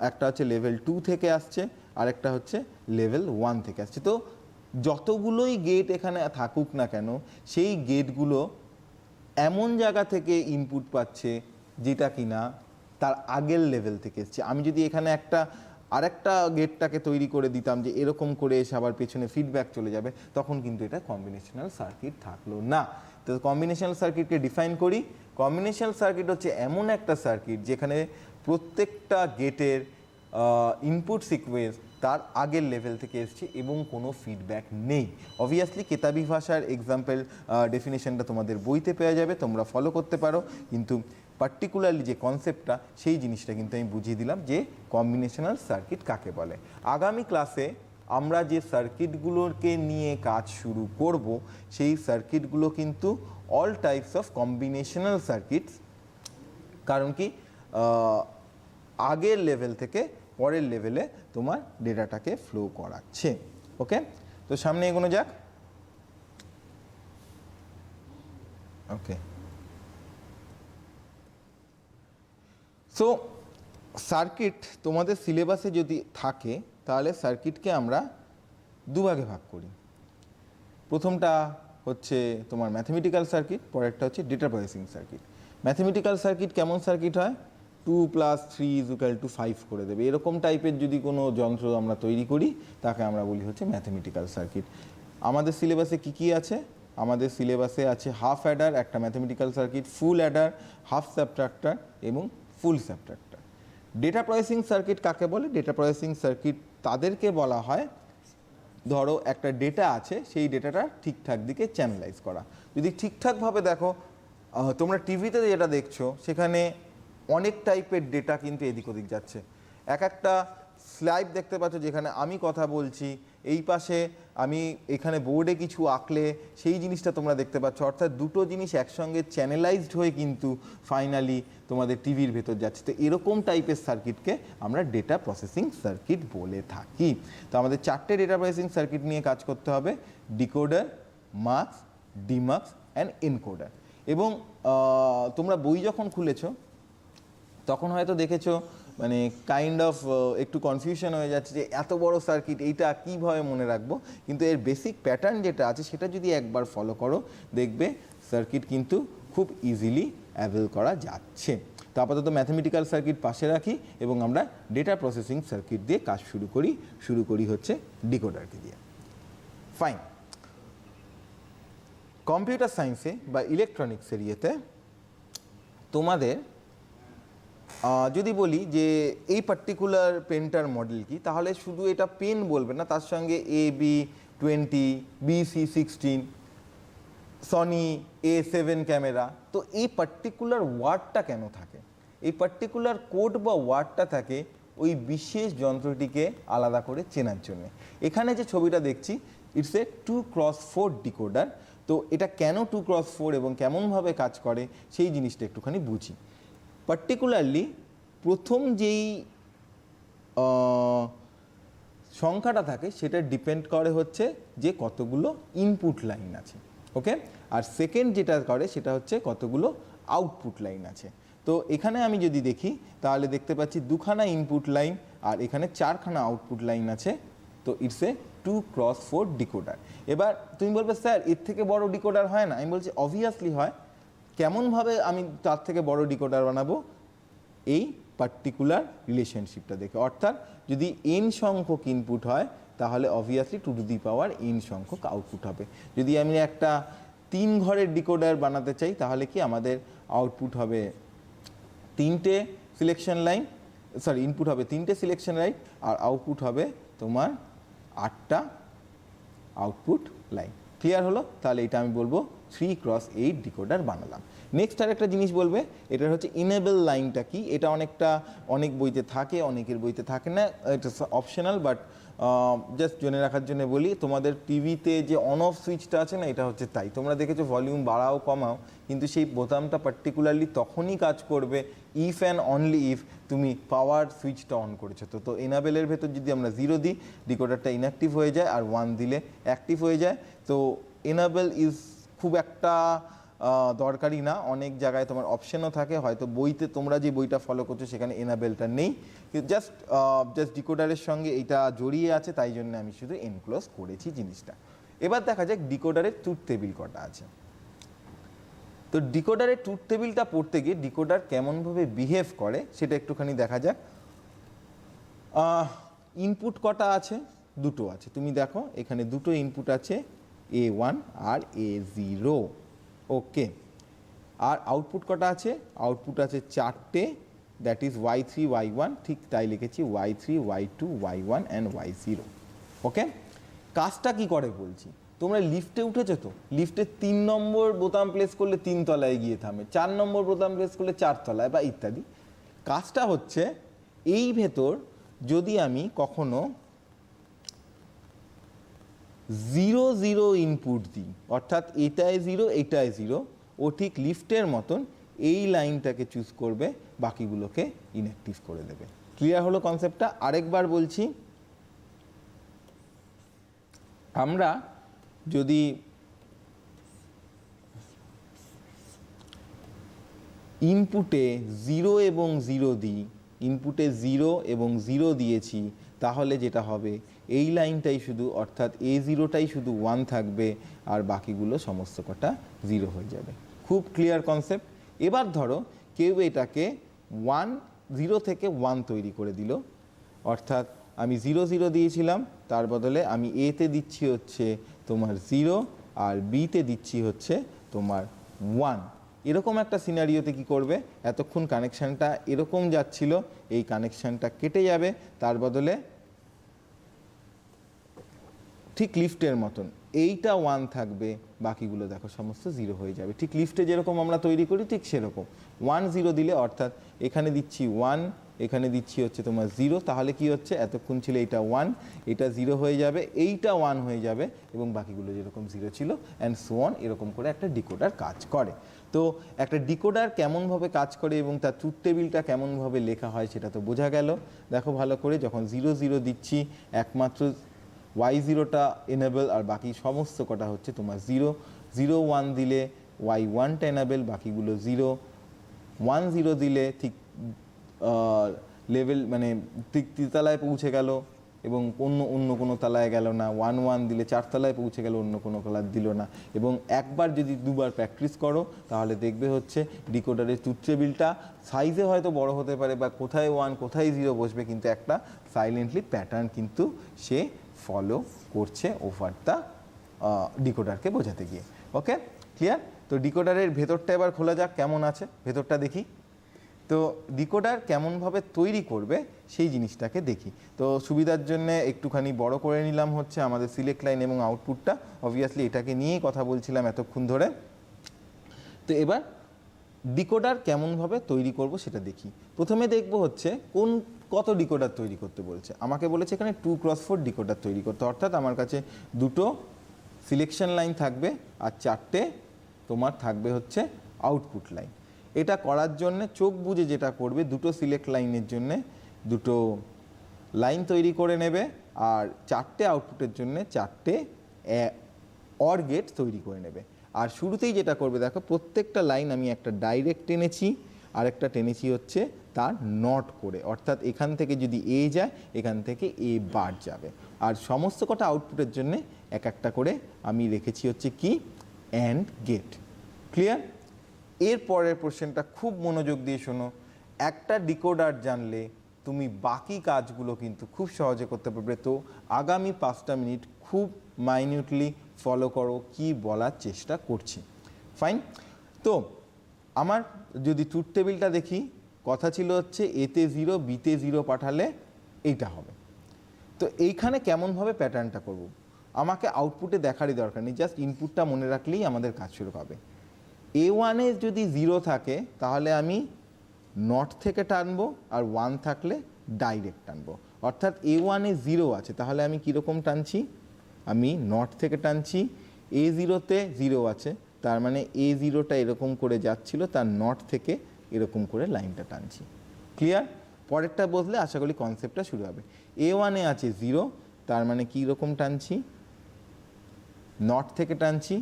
একটা হচ্ছে লেভেল 2 থেকে আসছে, আর একটা হচ্ছে লেভেল 1 থেকে আসছে। তো যতগুলোই গেট এখানে থাকুক না কেন, সেই গেটগুলো এমন জায়গা থেকে ইনপুট পাচ্ছে যেটা কিনা তার আগের লেভেল থেকে এসছে। আমি যদি এখানে আরেকটা গেটটাকে তৈরি করে দিতাম যে এরকম করে এসে আবার পেছনে ফিডব্যাক চলে যাবে, তখন কিন্তু এটা কম্বিনেশনাল সার্কিট থাকলো না। তো কম্বিনেশনাল সার্কিটকে ডিফাইন করি। কম্বিনেশনাল সার্কিট হচ্ছে এমন একটা সার্কিট যেখানে প্রত্যেকটা গেটের ইনপুট সিকোয়েন্স তার আগের লেভেল থেকে এসছে এবং কোনো ফিডব্যাক নেই। অবভিয়াসলি কেতাবি ভাষার এক্সাম্পল ডেফিনেশনটা তোমাদের বইতে পেয়ে যাবে, তোমরা ফলো করতে পারো। কিন্তু পার্টিকুলারলি যে কনসেপ্টটা, সেই জিনিসটা কিন্তু আমি বুঝিয়ে দিলাম যে কম্বিনেশনাল সার্কিট কাকে বলে। আগামী ক্লাসে আমরা যে সার্কিটগুলোকে নিয়ে কাজ শুরু করব, সেই সার্কিটগুলো কিন্তু all types of combinational circuits. কারণ কি, আগের লেভেল থেকে পরের লেভেলে তোমার ডেটাটাকে ফ্লো করাচ্ছে। ওকে, তো সামনে এগোনো যাক। ওকে, সো সার্কিট তোমাদের সিলেবাসে যদি থাকে, তাহলে সার্কিটকে আমরা দুভাগে ভাগ করি। প্রথমটা হচ্ছে তোমার ম্যাথমেটিক্যাল সার্কিট, পরেরটা হচ্ছে data processing circuit. Mathematical circuit কেমন সার্কিট হয়, 2 + 3 = 5 করে দেবে, এরকম টাইপের যদি কোনো যন্ত্র আমরা তৈরি করি, তাকে আমরা বলি হচ্ছে ম্যাথমেটিক্যাল সার্কিট। আমাদের সিলেবাসে কি আছে, আমাদের সিলেবাসে আছে হাফ অ্যাডার, একটা ম্যাথমেটিক্যাল সার্কিট, ফুল অ্যাডার, হাফ সাবট্রাক্টর এবং ফুল সাবট্রাক্টর। ডেটা প্রসেসিং সার্কিট কাকে বলে, ডেটা প্রসেসিং সার্কিট তাদেরকে বলা হয়, ধরো একটা ডেটা আছে, সেই ডেটাটা ঠিকঠাক দিকে চ্যানেলাইজ করা। যদি ঠিকঠাকভাবে দেখো, তোমরা টিভিতে যেটা দেখছো, সেখানে অনেক টাইপের ডেটা কিন্তু এদিক ওদিক যাচ্ছে। একটা স্লাইড দেখতে পাচ্ছ যেখানে আমি কথা বলছি, এই পাশে আমি এখানে বোর্ডে কিছু আঁকলে সেই জিনিসটা তোমরা দেখতে পাচ্ছ। অর্থাৎ দুটো জিনিস একসঙ্গে চ্যানেলাইজড হয়ে কিন্তু ফাইনালি তোমাদের টিভির ভেতর যাচ্ছে। তো এরকম টাইপের সার্কিটকে আমরা ডেটা প্রসেসিং সার্কিট বলে থাকি। তো আমাদের 4টে ডেটা প্রসেসিং সার্কিট নিয়ে কাজ করতে হবে: ডিকোডার, মাস্ক, ডিমাস্ক অ্যান্ড এনকোডার। এবং তোমরা বই যখন খুলেছো, তখন হয়তো দেখেছো মানে কাইন্ড অফ একটু কনফিউশন হয়ে যাচ্ছে যে এত বড় সার্কিট, এইটা কীভাবে মনে রাখবো। কিন্তু এর বেসিক প্যাটার্ন যেটা আছে, সেটা যদি একবার ফলো করো, দেখবে সার্কিট কিন্তু খুব ইজিলি অ্যাভেল করা যাচ্ছে। তো আপাতত ম্যাথমেটিক্যাল সার্কিট পাশে রাখি এবং আমরা ডেটা প্রসেসিং সার্কিট দিয়ে কাজ শুরু করি হচ্ছে ডিকোডারকে দিয়ে। ফাইন। কম্পিউটার সায়েন্সে বা ইলেকট্রনিক্সের ইয়েতে তোমাদের যদি বলি যে এই পার্টিকুলার পেনটার মডেল কি, তাহলে শুধু এটা পেন বলবে না, তার সঙ্গে AB20, BC16, Sony A7 camera. তো এই পার্টিকুলার ওয়ার্ডটা কেন থাকে, এই পার্টিকুলার কোড বা ওয়ার্ডটা থাকে ওই বিশেষ যন্ত্রটিকে আলাদা করে চেনার জন্য। এখানে যে ছবিটা দেখছি, ইটস এ 2x4 ডিকোডার। তো এটা কেন 2x4 এবং কেমনভাবে কাজ করে সেই জিনিসটা একটুখানি বুঝি। পার্টিকুলারলি প্রথম যেই সংখ্যাটা থাকে সেটা ডিপেন্ড করে হচ্ছে যে কতগুলো ইনপুট লাইন আছে, ওকে। আর সেকেন্ড যেটা করে সেটা হচ্ছে কতগুলো আউটপুট লাইন আছে। তো এখানে আমি যদি দেখি তাহলে দেখতে পাচ্ছি দুখানা ইনপুট লাইন আর এখানে চারখানা আউটপুট লাইন আছে। তো ইটস এ 2x4 ডিকোডার। এবার তুমি বলবে স্যার এর থেকে বড় ডিকোডার হয় না? আমি বলছি অবভিয়াসলি হয়। কেমনভাবে আমি তার থেকে বড় ডিকোডার বানাবো? এই পার্টিকুলার রিলেশনশিপটা দেখে, অর্থাৎ যদি n সংখ্যক ইনপুট হয় তাহলে অবভিয়াসলি 2n সংখ্যক আউটপুট হবে। যদি আমি একটা 3 ঘরের ডিকোডার বানাতে চাই তাহলে কি আমাদের আউটপুট হবে 3টে সিলেকশন লাইন, সরি ইনপুট হবে 3টে সিলেকশন লাইন আর আউটপুট হবে তোমার 8টা আউটপুট লাইন। ক্লিয়ার হলো? তাহলে এটা আমি বলবো 3x8 ডিকোডার বানালাম। নেক্সট আর একটা জিনিস বলবে, এটা হচ্ছে ইনেবল লাইনটা কি। এটা অনেক বইতে থাকে, অনেকের বইতে থাকে না, এটা অপশনাল, বাট জাস্ট জেনে রাখার জন্য বলি, তোমাদের টিভিতে যে অন অফ সুইচটা আছে না, এটা হচ্ছে তাই। তোমরা দেখেছো ভলিউম বাড়াও কমাও, কিন্তু সেই বোতামটা পার্টিকুলারলি তখনই কাজ করবে ইফ অ্যান্ড অনলি ইফ তুমি পাওয়ার সুইচটা অন করেছো। তো এনাবেলের ভেতর যদি আমরা 0 দিই ডিকোডারটা ইনঅ্যাক্টিভ হয়ে যায়, আর 1 দিলে অ্যাক্টিভ হয়ে যায়। তো এনাবেল ইজ খুব একটা দরকারি না, অনেক জায়গায় তোমার অপশনও থাকে, হয়তো বইতে তোমরা যে বইটা ফলো করছো সেখানে এনাবেলটা নেই, জাস্ট ডিকোডারের সঙ্গে এটা জড়িয়ে আছে, তাই জন্য আমি শুধু এনক্লোজ করেছি জিনিসটা। এবার দেখা যাক ডিকোডারের ট্রুথ টেবিল কটা আছে। তো ডিকোডারের ট্রুথ টেবিলটা পড়তে গিয়ে ডিকোডার কেমনভাবে বিহেভ করে সেটা একটুখানি দেখা যাক। ইনপুট কটা আছে? দুটো আছে। তুমি দেখো এখানে দুটো ইনপুট আছে, A1 আর A0, ওকে। আর আউটপুট কটা আছে? আউটপুট আছে 4টে, দ্যাট ইজ Y3 Y1, ঠিক তাই লিখেছি, Y3 Y2 Y1 and Y0, ওকে। কাজটা কি করে বলছি, তোমরা লিফটে উঠেছো, তো লিফটে 3 নম্বর বোতাম প্রেস করলে 3 তলায় গিয়ে থামে, 4 নম্বর বোতাম প্রেস করলে 4 তলায় বা ইত্যাদি। কাজটা হচ্ছে এই ভেতর যদি আমি কখনো 0 0 ইনপুট দিই, অর্থাৎ এটায় 0 এটায় 0, ও ঠিক লিফটের মতন এই লাইনটাকে চুজ করবে, বাকিগুলোকে ইনঅ্যাক্টিভ করে দেবে। ক্লিয়ার হলো কনসেপ্টটা? আরেকবার বলছি, আমরা যদি ইনপুটে 0 এবং 0 দিই, ইনপুটে 0 এবং 0 দিয়েছি, তাহলে যেটা হবে এই লাইনটাই শুধু, অর্থাৎ A0টাই শুধু 1 থাকবে আর বাকিগুলো সমস্ত কটা 0 হয়ে যাবে। খুব ক্লিয়ার কনসেপ্ট। এবার ধরো কেউ এটাকে 0 থেকে 1 তৈরি করে দিল, অর্থাৎ আমি 0 0 দিয়েছিলাম, তার বদলে আমি এতে দিচ্ছি হচ্ছে তোমার 0 আর বিতে দিচ্ছি হচ্ছে তোমার 1। এরকম একটা সিনারিওতে কি করবে, এতক্ষণ কানেকশানটা এরকম যাচ্ছিল, এই কানেকশানটা কেটে যাবে, তার বদলে ঠিক লিফটের মতন এইটা 1 থাকবে, বাকিগুলো দেখো সমস্ত 0 হয়ে যাবে। ঠিক লিফটে যেরকম আমরা তৈরি করি ঠিক সেরকম 1 0 দিলে, অর্থাৎ এখানে দিচ্ছি 1, এখানে দিচ্ছি হচ্ছে তোমার 0, তাহলে কি হচ্ছে এতক্ষণ ছিল এটা 1, এটা 0 হয়ে যাবে, এইটা 1 হয়ে যাবে এবং বাকিগুলো যেরকম 0 ছিল অ্যান্ড সো অন। এরকম করে একটা ডিকোডার কাজ করে। তো একটা ডিকোডার কেমনভাবে কাজ করে এবং তার ট্রুথ টেবিলটা কেমনভাবে লেখা হয় সেটা তো বোঝা গেল। দেখো ভালো করে, যখন 0 0 দিচ্ছি একমাত্র Y0টা এনেবল আর বাকি সমস্ত কটা হচ্ছে তোমার 0 0 1 দিলে Y1টা এনেবল, বাকিগুলো 0 1 0 দিলে ঠিক লেভেল মানে ঠিক তৃতীয়তলায় পৌঁছে গেল এবং অন্য কোনো তলায় গেল না। 1 1 দিলে 4 তলায় পৌঁছে গেল, অন্য কোনো তলায় দিল না। এবং একবার যদি দুবার প্র্যাকটিস করো তাহলে দেখবে হচ্ছে ডিকোডারের ট্রুথ টেবিলটা সাইজে হয়তো বড় হতে পারে বা কোথায় 1 কোথায় 0 বসবে, কিন্তু একটা সাইলেন্টলি প্যাটার্ন কিন্তু সে ফলো করছে ওভার দ্য ডিকোডারকে বোঝাতে গিয়ে। ওকে, ক্লিয়ার? তো ডিকোডারের ভেতরটা এবার খোলা যাক, কেমন আছে ভেতরটা দেখি। তো ডিকোডার কেমনভাবে তৈরি করবে সেই জিনিসটাকে দেখি। তো সুবিধার জন্য একটুখানি বড় করে নিলাম হচ্ছে আমাদের সিলেক্ট লাইন এবং আউটপুটটা, অবভিয়াসলি এটাকে নিয়েই কথা বলছিলাম এতক্ষণ ধরে। তো এবার ডিকোডার কেমনভাবে তৈরি করব সেটা দেখি। প্রথমে দেখব হচ্ছে কোন কত ডিকোডার তৈরি করতে বলছে? আমাকে বলেছে এখানে 2x4 ডিকোডার তৈরি করতে, অর্থাৎ আমার কাছে দুটো সিলেকশন লাইন থাকবে আর চারটে তোমার থাকবে হচ্ছে আউটপুট লাইন। এটা করার জন্য চোখ বুজে যেটা করবে, দুটো সিলেক্ট লাইনের জন্য দুটো লাইন তৈরি করে নেবে আর চারটে আউটপুটের জন্য চারটে অর গেট তৈরি করে নেবে। আর শুরুতেই যেটা করবে দেখো, প্রত্যেকটা লাইন আমি একটা ডাইরেক্ট টেনেছি আর একটা টেনেছি হচ্ছে তার নট করে, অর্থাৎ এখান থেকে যদি এ যায় এখান থেকে এ বার যাবে। আর সমস্ত কটা আউটপুটের জন্য এক একটা করে আমি রেখেছি হচ্ছে কি অ্যান্ড গেট। ক্লিয়ার? এর পরের কোশ্চেনটা খুব মনোযোগ দিয়ে শোনো। একটা ডিকোডার জানলে তুমি বাকি কাজগুলো কিন্তু খুব সহজে করতে পারবে। তো আগামী 5টা মিনিট খুব মাইনিউটলি ফলো করো, কি বলার চেষ্টা করছি। ফাইন? তো আমার যদি ট্রুথ টেবিলটা দেখি, কথা ছিল হচ্ছে এতে 0 বিতে 0 পাঠালে এইটা হবে। তো এইখানে কেমনভাবে প্যাটার্নটা করব, আমাকে আউটপুটে দেখারই দরকার নেই, জাস্ট ইনপুটটা মনে রাখলেই আমাদের কাজ শুরু হবে। A1 যদি 0 থাকে তাহলে আমি নট থেকে টানবো, আর 1 থাকলে ডাইরেক্ট টানবো। অর্থাৎ A1 0 আছে, তাহলে আমি কীরকম টানছি, আমি নট থেকে টানছি। A0তে 0 আছে, তার মানে A0টা এরকম করে যাচ্ছিল, তার নট থেকে এরকম করে লাইনটা টানছি। ক্লিয়ার? পরেরটা বসলে আশা করি কনসেপ্টটা শুরু হবে। A1 আছে 0, তার মানে কী রকম টানছি, নট থেকে টানছি।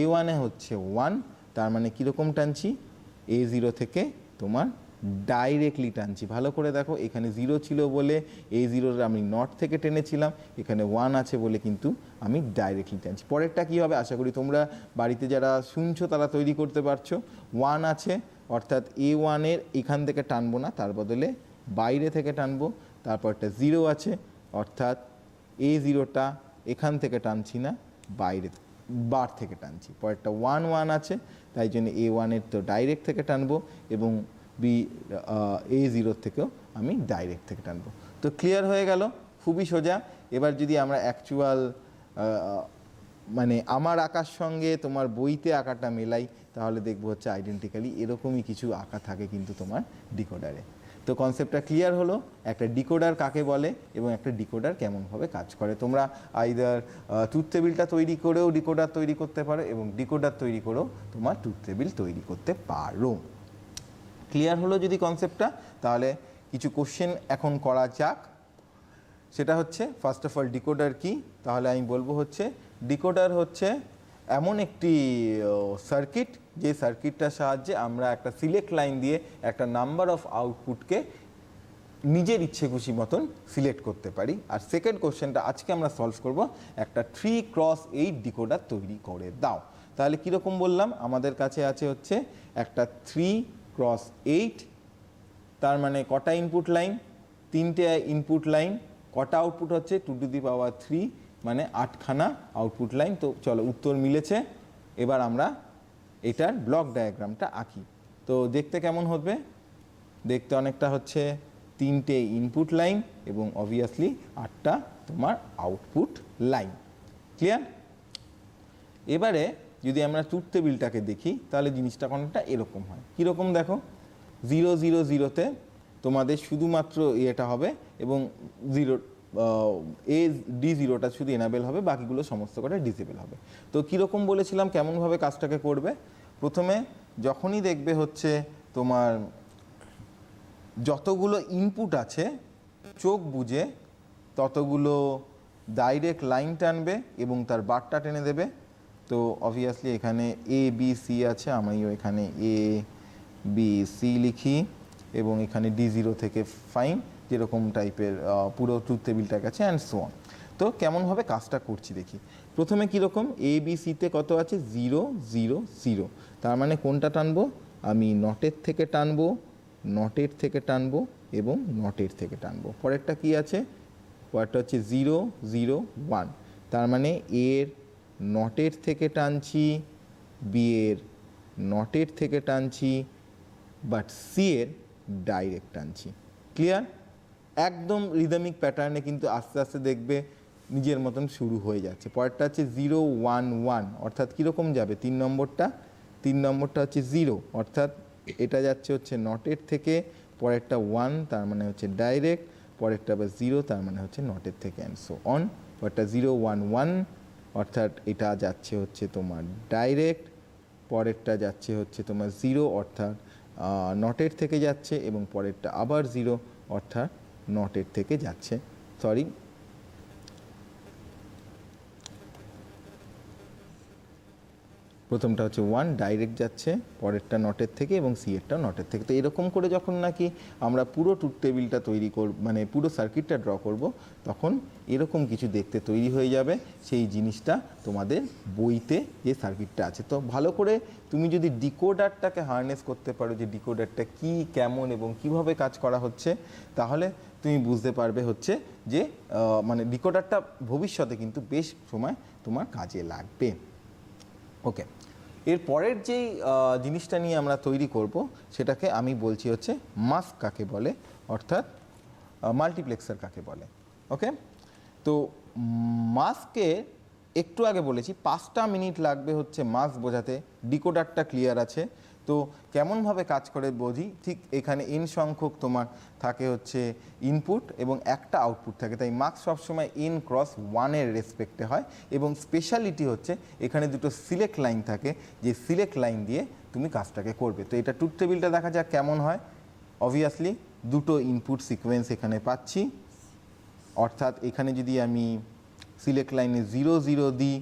A1 হচ্ছে 1, তার মানে কীরকম টানছি, A0 থেকে তোমার ডাইরেক্টলি টানছি। ভালো করে দেখো, এখানে 0 ছিল বলে A0 আমি নট থেকে টেনেছিলাম, এখানে 1 আছে বলে কিন্তু আমি ডাইরেক্টলি টানছি। পরেরটা কী হবে আশা করি তোমরা বাড়িতে যারা শুনছো তারা তৈরি করতে পারছো। 1 আছে, অর্থাৎ A1 এখান থেকে টানবো না, তার বদলে বাইরে থেকে টানবো। তারপরটা 0 আছে, অর্থাৎ A0টা এখান থেকে টানছি না, বাইরে বার থেকে টানছি। পরেরটা 1 আছে, তাই জন্য A1 তো ডাইরেক্ট থেকে টানবো এবং A0 থেকেও আমি ডাইরেক্ট থেকে টানবো। তো ক্লিয়ার হয়ে গেল, খুবই সোজা। এবার যদি আমরা অ্যাকচুয়াল মানে আমার আঁকার সঙ্গে তোমার বইতে আঁকাটা মেলাই, তাহলে দেখবো হচ্ছে আইডেন্টিক্যালি এরকমই কিছু আঁকা থাকে কিন্তু তোমার ডিকোডারে। তো কনসেপ্টটা ক্লিয়ার হলো, একটা ডিকোডার কাকে বলে এবং একটা ডিকোডার কেমনভাবে কাজ করে। তোমরা আইদার ট্রুথ টেবিলটা তৈরি করেও ডিকোডার তৈরি করতে পারো এবং ডিকোডার তৈরি করেও তোমার ট্রুথ টেবিল তৈরি করতে পারো। ক্লিয়ার হলো যদি কনসেপ্টটা, তাহলে কিছু কোশ্চেন এখন করা যাক। সেটা হচ্ছে ফার্স্ট অফ অল ডিকোডার কি, তাহলে আমি বলবো হচ্ছে ডিকোডার হচ্ছে এমন একটি সার্কিট, যে সার্কিটটার সাহায্যে আমরা একটা সিলেক্ট লাইন দিয়ে একটা নাম্বার অফ আউটপুটকে নিজের ইচ্ছে খুশি মতন সিলেক্ট করতে পারি। আর সেকেন্ড কোশ্চেনটা আজকে আমরা সলভ করব, একটা 3x8 ডিকোডার তৈরি করে দাও। তাহলে কীরকম বললাম, আমাদের কাছে আছে হচ্ছে একটা 3x8, তার মানে কটা ইনপুট লাইন, 3টে ইনপুট লাইন, কটা আউটপুট হচ্ছে 2⁻3, মানে 8খানা আউটপুট লাইন। তো চলো উত্তর মিলেছে। এবার আমরা এটার ব্লক ডায়াগ্রামটা আঁকি। তো দেখতে কেমন হবে, দেখতে অনেকটা হচ্ছে 3টে ইনপুট লাইন এবং অবভিয়াসলি 8টা তোমার আউটপুট লাইন। ক্লিয়ার? এবারে যদি আমরা ট্রুথ টেবিলটাকে দেখি, তাহলে জিনিসটা কোনটা এরকম হয়। কীরকম দেখো, 0 0 0তে তোমাদের শুধুমাত্র এটা হবে এবং D0টা শুধু এনাবেল হবে, বাকিগুলো সমস্ত কটা ডিসেবল হবে। তো কীরকম বলেছিলাম কেমনভাবে কাজটাকে করবে, প্রথমে যখনই দেখবে হচ্ছে তোমার যতগুলো ইনপুট আছে চোখ বুজে ততগুলো ডাইরেক্ট লাইন টানবে এবং তার বারটা টেনে দেবে। তো অবভিয়াসলি এখানে ABC আছে, আমিও এখানে ABC লিখি এবং এখানে D0 থেকে ফাইন, যেরকম টাইপের পুরো ট্রুথ টেবিলটার কাছে অ্যান্ড সো অন। তো কেমনভাবে কাজটা করছি দেখি। প্রথমে কীরকম, ABCতে কত আছে, 0 0 0, তার মানে কোনটা টানবো, আমি নটের থেকে টানবো, নটের থেকে টানবো এবং নটের থেকে টানবো। পরেরটা কি আছে, পরেরটা হচ্ছে 0 0 1, তার মানে এর নটের থেকে টানছি, বি এর নটের থেকে টানছি, বাট সি এর ডাইরেক্ট টানছি। ক্লিয়ার? একদম রিদমিক প্যাটার্নে কিন্তু আস্তে আস্তে দেখবে নিজের মতন শুরু হয়ে যাচ্ছে। পরেরটা হচ্ছে 0 1 1, অর্থাৎ কীরকম যাবে, 3 নম্বরটা হচ্ছে 0, অর্থাৎ এটা যাচ্ছে হচ্ছে নটের থেকে, পরেরটা 1, তার মানে হচ্ছে ডাইরেক্ট, পরেরটা আবার 0, তার মানে হচ্ছে নটের থেকে অ্যান্ড সো অন। পরেরটা 0 1 1, অর্থাৎ এটা যাচ্ছে হচ্ছে তোমার ডাইরেক্ট। পরেরটা যাচ্ছে হচ্ছে তোমার 0, অর্থাৎ নটের থেকে যাচ্ছে, এবং পরেরটা আবার 0, অর্থাৎ নটের থেকে যাচ্ছে। সরি, প্রথমটা হচ্ছে 1 ডাইরেক্ট যাচ্ছে, পরেরটা নটের থেকে, এবং সি এরটা নটের থেকে। তো এরকম করে যখন নাকি আমরা পুরো ট্রুথ টেবিলটা তৈরি করব, মানে পুরো সার্কিটটা ড্র করব, তখন এরকম কিছু দেখতে তৈরি হয়ে যাবে। সেই জিনিসটা তোমাদের বইতে যে সার্কিটটা আছে, তো ভালো করে তুমি যদি ডিকোডারটাকে হারনেস করতে পারো, যে ডিকোডারটা কি, কেমন এবং কিভাবে কাজ করা হচ্ছে, তাহলে তুমি বুঝতে পারবে হচ্ছে যে মানে ডিকোডারটা ভবিষ্যতে কিন্তু বেশ সময় তোমার কাজে লাগবে। ওকে, এর পরের যেই জিনিসটা নিয়ে আমরা তৈরি করব, সেটাকে আমি বলছি হচ্ছে মাস্ক কাকে বলে, অর্থাৎ মাল্টিপ্লেক্সার কাকে বলে। ওকে, তো মাস্কে একটু আগে বলেছি 5টা মিনিট লাগবে হচ্ছে মাস্ক বোঝাতে। ডিকোডারটা ক্লিয়ার আছে, তো কেমনভাবে কাজ করে বোঝি। ঠিক এখানে এন সংখ্যক তোমার থাকে হচ্ছে ইনপুট এবং একটা আউটপুট থাকে, তাই মার্কস সবসময় এন ক্রস 1-এর রেসপেক্টে হয়। এবং স্পেশালিটি হচ্ছে এখানে দুটো সিলেক্ট লাইন থাকে, যে সিলেক্ট লাইন দিয়ে তুমি কাজটাকে করবে। তো এটা ট্রুথ টেবিলটা দেখা যাক কেমন হয়। অবভিয়াসলি দুটো ইনপুট সিকোয়েন্স এখানে পাচ্ছি, অর্থাৎ এখানে যদি আমি সিলেক্ট লাইনে 0 0 দিই,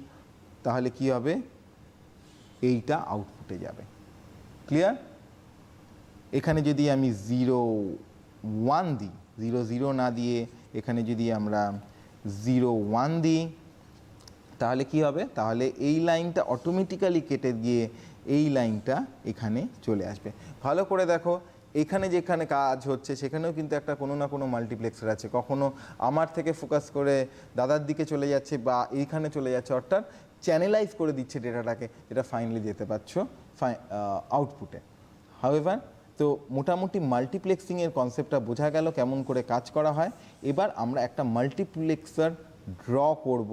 তাহলে কি হবে, এইটা আউটপুটে যাবে। ক্লিয়ার? এখানে যদি আমি 0 1 দিই, 0 0 না দিয়ে এখানে যদি আমরা 0 1 দিই, তাহলে কি হবে, তাহলে এই লাইনটা অটোমেটিক্যালি কেটে গিয়ে এই লাইনটা এখানে চলে আসবে। ভালো করে দেখো, এখানে যেখানে কাজ হচ্ছে সেখানেও কিন্তু একটা কোনো না কোনো মাল্টিপ্লেক্সার আছে। কখনো আমার থেকে ফোকাস করে দাদার দিকে চলে যাচ্ছে, বা এইখানে চলে যাচ্ছে, অর্থাৎ চ্যানেলাইজ করে দিচ্ছে ডেটাটাকে, যেটা ফাইনালি যেতে পারছো আউটপুটে। হাউএভার, তো মোটামুটি মাল্টিপ্লেক্সিংয়ের কনসেপ্টটা বোঝা গেল কেমন করে কাজ করা হয়। এবার আমরা একটা মাল্টিপ্লেক্সার ড্র করব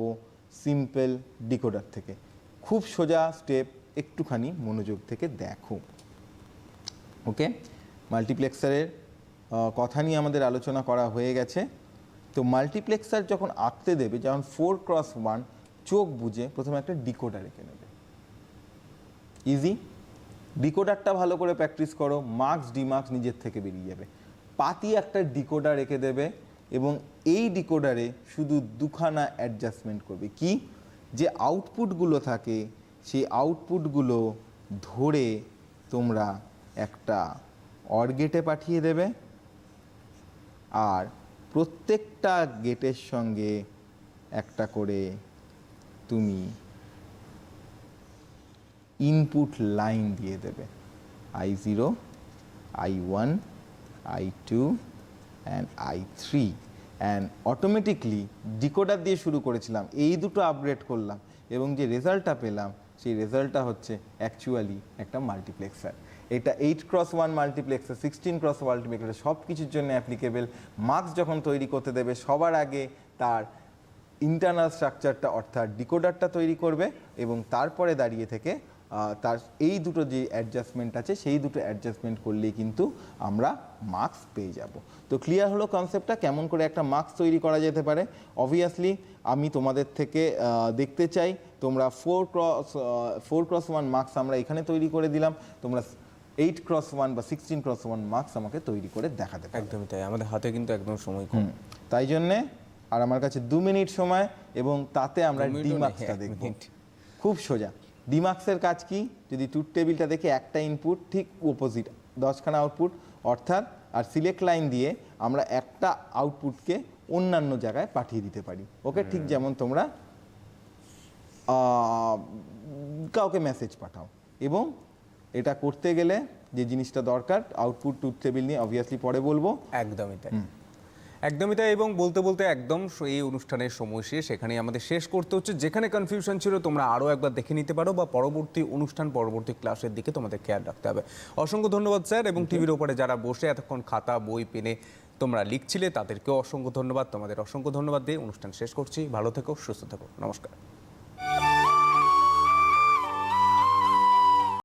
সিম্পল ডিকোডার থেকে। খুব সোজা স্টেপ, একটুখানি মনোযোগ থেকে দেখো। ওকে, মাল্টিপ্লেক্সারের কথা নিয়ে আমাদের আলোচনা করা হয়ে গেছে। তো মাল্টিপ্লেক্সার যখন আঁকতে দেবে, যেমন 4x1, চোখ বুঝে প্রথমে একটা ডিকোডার এঁকে নেবে। ইজি, ডিকোডারটা ভালো করে প্র্যাকটিস করো, মার্কস ডিমার্কস নিজের থেকে বেরিয়ে যাবে। পাতি একটা ডিকোডার রেখে দেবে, এবং এই ডিকোডারে শুধু দুখানা অ্যাডজাস্টমেন্ট করবে। কি, যে আউটপুটগুলো থাকে সেই আউটপুটগুলো ধরে তোমরা একটা অর গেটে পাঠিয়ে দেবে, আর প্রত্যেকটা গেটের সঙ্গে একটা করে তুমি ইনপুট লাইন দিয়ে দেবে, I0, I1, I2 and I3, and automatically decoder দিয়ে শুরু করেছিলাম, এই দুটো আপগ্রেড করলাম, এবং যে রেজাল্টটা পেলাম সেই রেজাল্টটা হচ্ছে অ্যাকচুয়ালি একটা মাল্টিপ্লেক্সার। এটা 8x1 মাল্টিপ্লেক্সার, 16x মাল্টিপ্লেক্সার, সব কিছুর জন্য অ্যাপ্লিকেবল। মার্কস যখন তৈরি করতে দেবে, সবার আগে তার ইন্টারনাল স্ট্রাকচারটা অর্থাৎ ডিকোডারটা তৈরি করবে, এবং তারপরে দাঁড়িয়ে থেকে তার এই দুটো যে অ্যাডজাস্টমেন্ট আছে সেই দুটো অ্যাডজাস্টমেন্ট করলেই কিন্তু আমরা মার্কস পেয়ে যাব। তো ক্লিয়ার হলো কনসেপ্টটা, কেমন করে একটা মার্কস তৈরি করা যেতে পারে। অবভিয়াসলি আমি তোমাদের থেকে দেখতে চাই তোমরা 4x1 মার্কস আমরা এখানে তৈরি করে দিলাম, তোমরা 8x1 বা 16x1 মার্কস আমাকে তৈরি করে দেখাতে পারবে। একদমই তাই, আমাদের হাতে কিন্তু একদম সময় কম। তাই জন্যে আর আমার কাছে 2 মিনিট সময়, এবং তাতে আমরা ডিমার্কসটা দেখব। খুব সোজা। ডিমার্কসের কাজ কি, যদি ট্রুথ টেবিলটা দেখে একটা ইনপুট ঠিক অপোজিট 10খানা আউটপুট, অর্থাৎ আর সিলেক্ট লাইন দিয়ে আমরা একটা আউটপুটকে অন্যান্য জায়গায় পাঠিয়ে দিতে পারি। ওকে, ঠিক যেমন তোমরা কাউকে মেসেজ পাঠাও। এবং এটা করতে গেলে যে জিনিসটা দরকার, আউটপুট ট্রুথ টেবিল নিয়ে অবভিয়াসলি পরে বলবো। একদমই তাই, একদমই তাই। এবং বলতে বলতে একদম এই অনুষ্ঠানের সময় শেষ, এখানেই আমাদের শেষ করতে হচ্ছে। যেখানে কনফিউশন ছিল তোমরা আরও একবার দেখে নিতে পারো, বা পরবর্তী অনুষ্ঠান পরবর্তী ক্লাসের দিকে তোমাদের খেয়াল রাখতে হবে। অসংখ্য ধন্যবাদ স্যার, এবং টিভির ওপরে যারা বসে এতক্ষণ খাতা বই পেনে তোমরা লিখছিলে তাদেরকেও অসংখ্য ধন্যবাদ। তোমাদের অসংখ্য ধন্যবাদ দিয়ে অনুষ্ঠান শেষ করছি। ভালো থেকো, সুস্থ থেকো, নমস্কার।